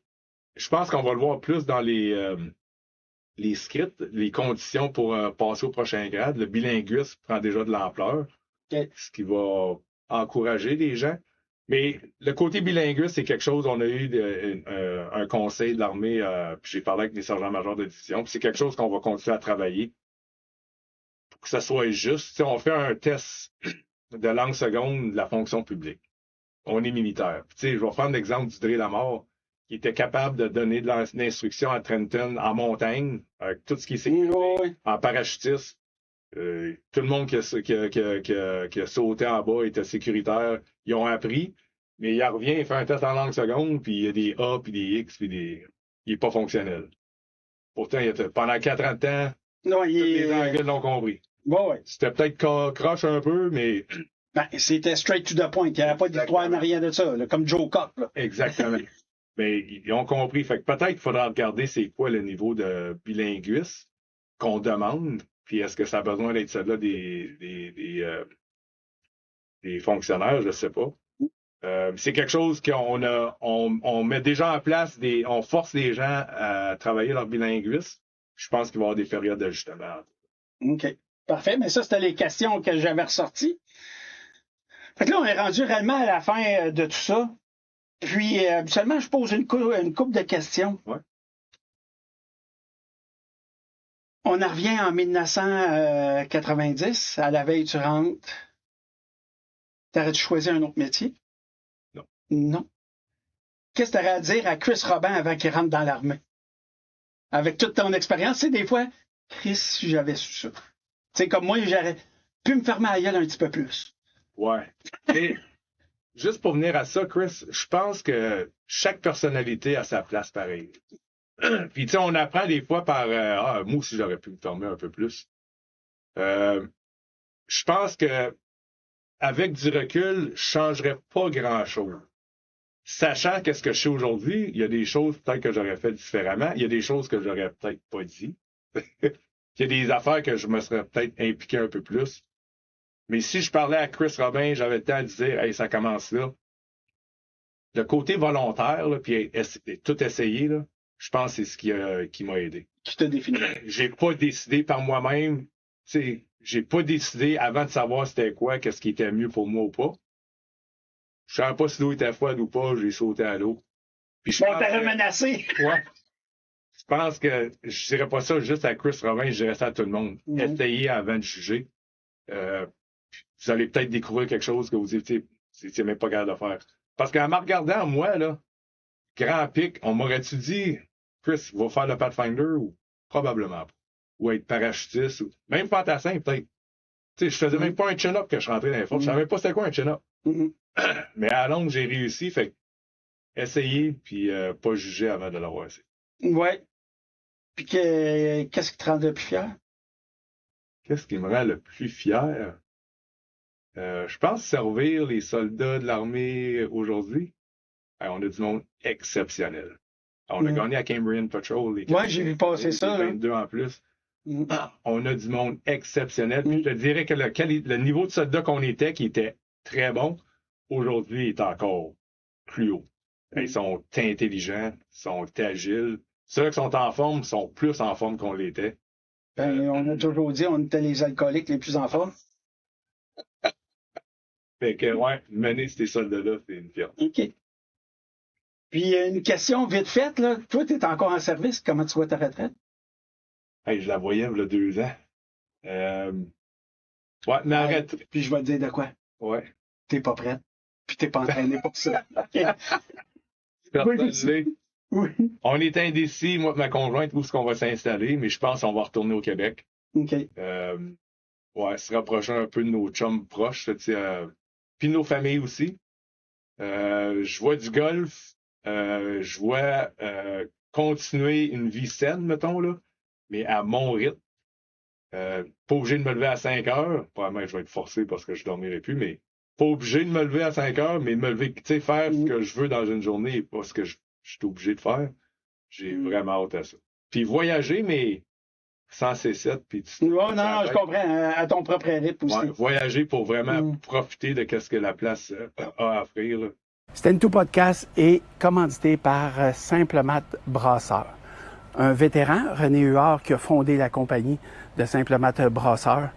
Je pense qu'on va le voir plus dans les scripts, les conditions pour passer au prochain grade. Le bilinguisme prend déjà de l'ampleur, ce qui va encourager les gens. Mais le côté bilinguiste, c'est quelque chose, on a eu un conseil de l'armée, puis j'ai parlé avec les sergents-majors de division, puis c'est quelque chose qu'on va continuer à travailler pour que ça soit juste. On fait un test de langue seconde de la fonction publique. On est militaire. Je vais prendre l'exemple du Dré Lamar, qui était capable de donner de l'instruction à Trenton en montagne, avec tout ce qui est sécurité, en parachutisme. Tout le monde qui a sauté en bas était sécuritaire. Ils ont appris, mais il revient, il fait un test en langue seconde, puis il y a des A, puis des X, puis il n'est pas fonctionnel. Pourtant, pendant 4 ans de temps, les Anglais l'ont compris. Ouais. C'était peut-être croche un peu, mais... Ben, c'était straight to the point. Il n'y avait pas d'histoire ni rien de ça, là, comme Joe Cock. Là. Exactement. Mais ils ont compris. Fait que peut-être qu'il faudra regarder c'est quoi le niveau de bilinguisme qu'on demande, puis est-ce que ça a besoin d'être celle-là des fonctionnaires, je ne sais pas. C'est quelque chose on met déjà en place, on force les gens à travailler leur bilinguisme. Je pense qu'il va y avoir des périodes d'ajustement. OK. Parfait. Mais ça, c'était les questions que j'avais ressorties. Fait que là, on est rendu réellement à la fin de tout ça. Puis, habituellement, je pose une couple de questions. Ouais. On en revient en 1990, à la veille tu rentres. T'aurais-tu choisi un autre métier? Non. Non. Qu'est-ce que tu aurais à dire à Chris Robin avant qu'il rentre dans l'armée? Avec toute ton expérience, tu sais, des fois, Chris, si j'avais su ça. Tu sais, comme moi, j'aurais pu me fermer la gueule un petit peu plus. Ouais. Et juste pour venir à ça, Chris, je pense que chaque personnalité a sa place pareille. Puis, tu sais, on apprend des fois par moi aussi, j'aurais pu me former un peu plus. Je pense que avec du recul, je changerais pas grand-chose. Sachant qu'est-ce que je sais aujourd'hui, il y a des choses peut-être que j'aurais fait différemment. Il y a des choses que j'aurais peut-être pas dit. Il y a des affaires que je me serais peut-être impliqué un peu plus. Mais si je parlais à Chris Robin, j'avais le temps de dire, hey, ça commence là. Le côté volontaire, là, puis tout essayer, là, je pense que c'est ce qui m'a aidé. Qui t'a défini? J'ai pas décidé par moi-même. J'ai pas décidé avant de savoir c'était quoi, qu'est-ce qui était mieux pour moi ou pas. Je savais pas si l'eau était froide ou pas, j'ai sauté à l'eau. Puis t'as menacé. Ouais. Je pense que je dirais pas ça juste à Chris Robin, je dirais ça à tout le monde. Essayez avant de juger. Vous allez peut-être découvrir quelque chose que vous étiez même pas capable de faire. Parce qu'en me regardant, moi, là, Grand Pic, on m'aurait-tu dit, Chris, va faire le Pathfinder ou probablement pas. Ou être parachutiste ou même fantassin, peut-être. Tu sais, je faisais même pas un chin-up quand je rentrais dans les forces. Je savais même pas c'était quoi un chin-up. Mais à longue, j'ai réussi. Fait que essayer, puis pas juger avant de l'avoir essayé. Ouais. Puis qu'est-ce qui te rendait le plus fier? Qu'est-ce qui me rend le plus fier? Je pense servir les soldats de l'armée aujourd'hui. On a du monde exceptionnel. On a gagné à Cambrian Patrol. Ouais, j'ai vu passer ça. 22 en plus. On a du monde exceptionnel. Puis je te dirais que le niveau de soldat qu'on était, qui était très bon, aujourd'hui est encore plus haut. Ils sont intelligents, ils sont agiles. Ceux qui sont en forme sont plus en forme qu'on l'était. On a toujours dit on était les alcooliques les plus en forme. Fait que, ouais, mener ces soldats-là, c'est une fierté. OK. Puis, une question vite faite, là. Toi, tu es encore en service. Comment tu vois ta retraite? Hey, je la voyais, il y a 2 ans. Ouais, mais arrête. Puis, je vais te dire de quoi? Ouais. T'es pas prête. Puis, t'es pas entraîné pour ça. Oui. On est indécis, moi et ma conjointe, où est-ce qu'on va s'installer, mais je pense qu'on va retourner au Québec. OK. Ouais, se rapprocher un peu de nos chums proches, puis nos familles aussi. Je vois du golf, je vois continuer une vie saine, mettons, là, mais à mon rythme. Pas obligé de me lever à 5 heures. Probablement, je vais être forcé parce que je dormirai plus, mais pas obligé de me lever à 5 heures, mais me lever, tu sais, faire ce que je veux dans une journée et pas ce que je suis obligé de faire. J'ai vraiment hâte à ça. Puis voyager, mais sans C7. Puis non, je comprends. À ton propre rythme aussi. Ouais, voyager pour vraiment profiter de ce que la place a à offrir. Là. Stento Podcast est commandité par Simple Mat Brasseur. Un vétéran, René Huard, qui a fondé la compagnie de Simple Mat Brasseur.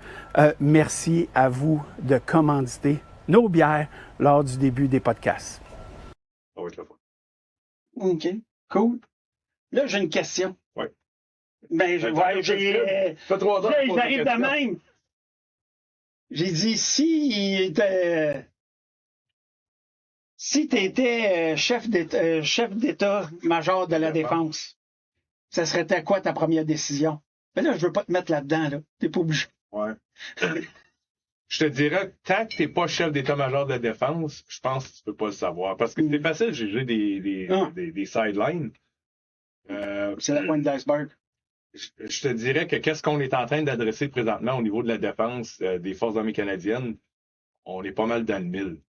Merci à vous de commanditer nos bières lors du début des podcasts. Ça va être le fun. OK, cool. Là, j'ai une question. Oui. Ben, j'arrive de même. J'ai dit, si tu étais chef d'état-major de la Défense, ça serait quoi ta première décision? Mais là, je veux pas te mettre là-dedans, là. T'es pas obligé. Ouais. Je te dirais, tant que t'es pas chef d'état-major de la Défense, je pense que tu peux pas le savoir. Parce que c'est facile de juger des sidelines. C'est la pointe d'iceberg. Je te dirais que qu'est-ce qu'on est en train d'adresser présentement au niveau de la défense des Forces armées canadiennes, on est pas mal dans le mille.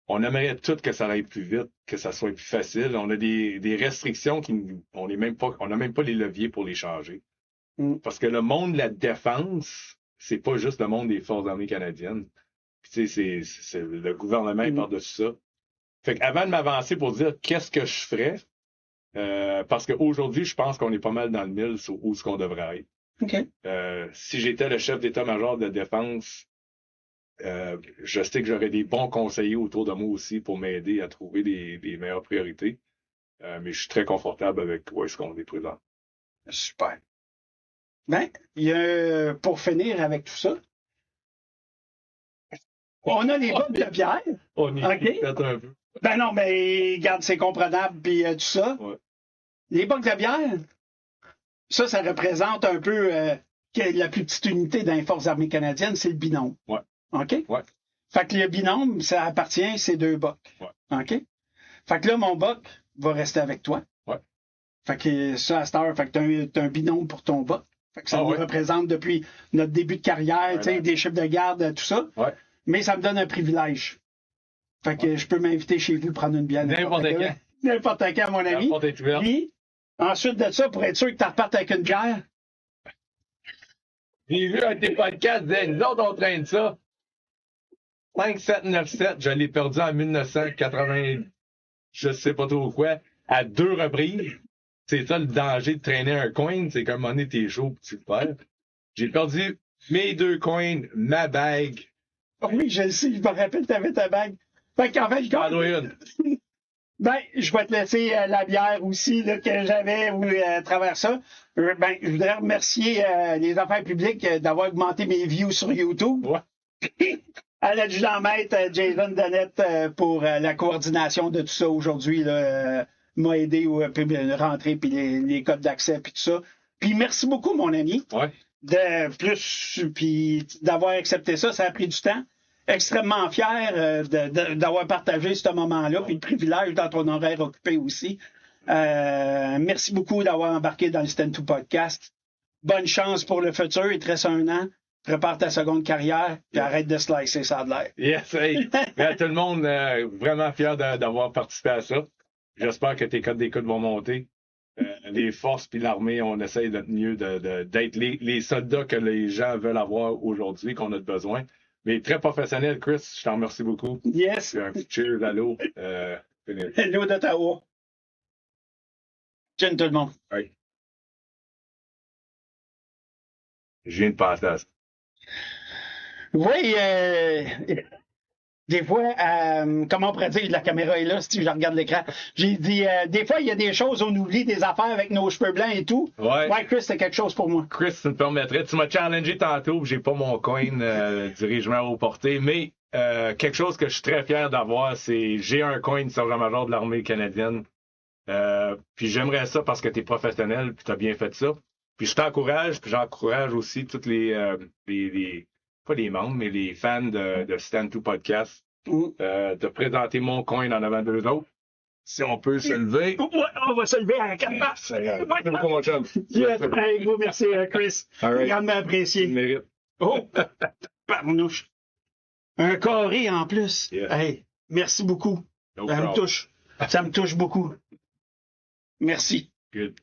On aimerait tout que ça aille plus vite, que ça soit plus facile. On a des restrictions on n'a même pas les leviers pour les changer. Parce que le monde de la défense, c'est pas juste le monde des Forces armées canadiennes. Puis, tu sais, c'est le gouvernement est par-dessus ça. Fait qu'avant de m'avancer pour dire qu'est-ce que je ferais, parce qu'aujourd'hui, je pense qu'on est pas mal dans le mille sur où ce qu'on devrait être. Okay. Si j'étais le chef d'état-major de défense, je sais que j'aurais des bons conseillers autour de moi aussi pour m'aider à trouver des meilleures priorités. Mais je suis très confortable avec où est-ce qu'on est présent. Super. Ben, pour finir avec tout ça, on a les bottes de bière. On y est peut-être un peu. Ben non, mais regarde, c'est comprenable, puis tout ça. Ouais. Les bocs de bière, ça représente un peu la plus petite unité dans les Forces armées canadiennes, c'est le binôme. Ouais. OK? Ouais. Fait que le binôme, ça appartient, c'est 2 bocs. Ouais. OK? Fait que là, mon boc va rester avec toi. Ouais. Fait que ça, à cette heure, fait que t'as un binôme pour ton boc. Fait que ça nous représente depuis notre début de carrière, des chiffres de garde, tout ça. Ouais. Mais ça me donne un privilège. Fait que je peux m'inviter chez vous prendre une bière. N'importe quand. N'importe quand, mon ami. Puis, ensuite de ça, pour être sûr que tu repartes avec une bière. J'ai vu un de tes podcasts, nous autres, on traîne ça. 5797, je l'ai perdu en 1980, je sais pas trop quoi, à 2 reprises. C'est ça le danger de traîner un coin, c'est qu'à un moment donné, t'es chaud pis tu le perds. J'ai perdu mes 2 coins, ma bague. Oui, je le sais, je me rappelle, t'avais ta bague. Fait qu'en fait, ben, je vais te laisser la bière aussi là, que j'avais à travers ça. Ben, je voudrais remercier les affaires publiques d'avoir augmenté mes views sur YouTube. Ouais. À l'adjudant-maître Jason Donnette pour la coordination de tout ça aujourd'hui. M'a aidé à rentrer puis les codes d'accès puis tout ça. Puis merci beaucoup, mon ami. Ouais. Puis d'avoir accepté ça, ça a pris du temps. Extrêmement fier d'avoir partagé ce moment-là, puis le privilège dans ton horaire occupé aussi. Merci beaucoup d'avoir embarqué dans le Stand 2 Podcast. Bonne chance pour le futur. Il te reste 1 an. Prépare ta seconde carrière, puis arrête de slicer, ça a de l'air. Yes, hey. Mais à tout le monde, vraiment fier d'avoir participé à ça. J'espère que tes codes d'écoute vont monter. Les forces puis l'armée, on essaye d'être mieux d'être les soldats que les gens veulent avoir aujourd'hui, qu'on a besoin. Mais très professionnel, Chris, je t'en remercie beaucoup. Yes. Puis un petit cheers à l'eau. Hello d'Ottawa. Tiens tout le monde. Ouais. Je viens de passer à ça. Oui, des fois, comment on pourrait dire, la caméra est là, si je regarde l'écran. J'ai dit, des fois, il y a des choses, on oublie des affaires avec nos cheveux blancs et tout. Ouais. Ouais, Chris, c'est quelque chose pour moi. Chris, tu me permettrais, tu m'as challengé tantôt, j'ai pas mon coin dirigement au porté, mais quelque chose que je suis très fier d'avoir, c'est j'ai un coin sergent-major de l'armée canadienne. Puis j'aimerais ça parce que tu es professionnel, puis tu as bien fait ça. Puis je t'encourage, puis j'encourage aussi tous les pas les membres, mais les fans de Stand 2 Podcast, de présenter mon coin en avant d'eux autres. Si on peut se lever. Ouais, on va se lever à 4 pattes. C'est beaucoup, mon chum. Yes, un gros merci, Chris. Right. Grandement apprécié. Mérite. Oh, parnouche. Un carré en plus. Yeah. Hey, merci beaucoup. No Ça me problem. touche. Ça me touche beaucoup. Merci. Good.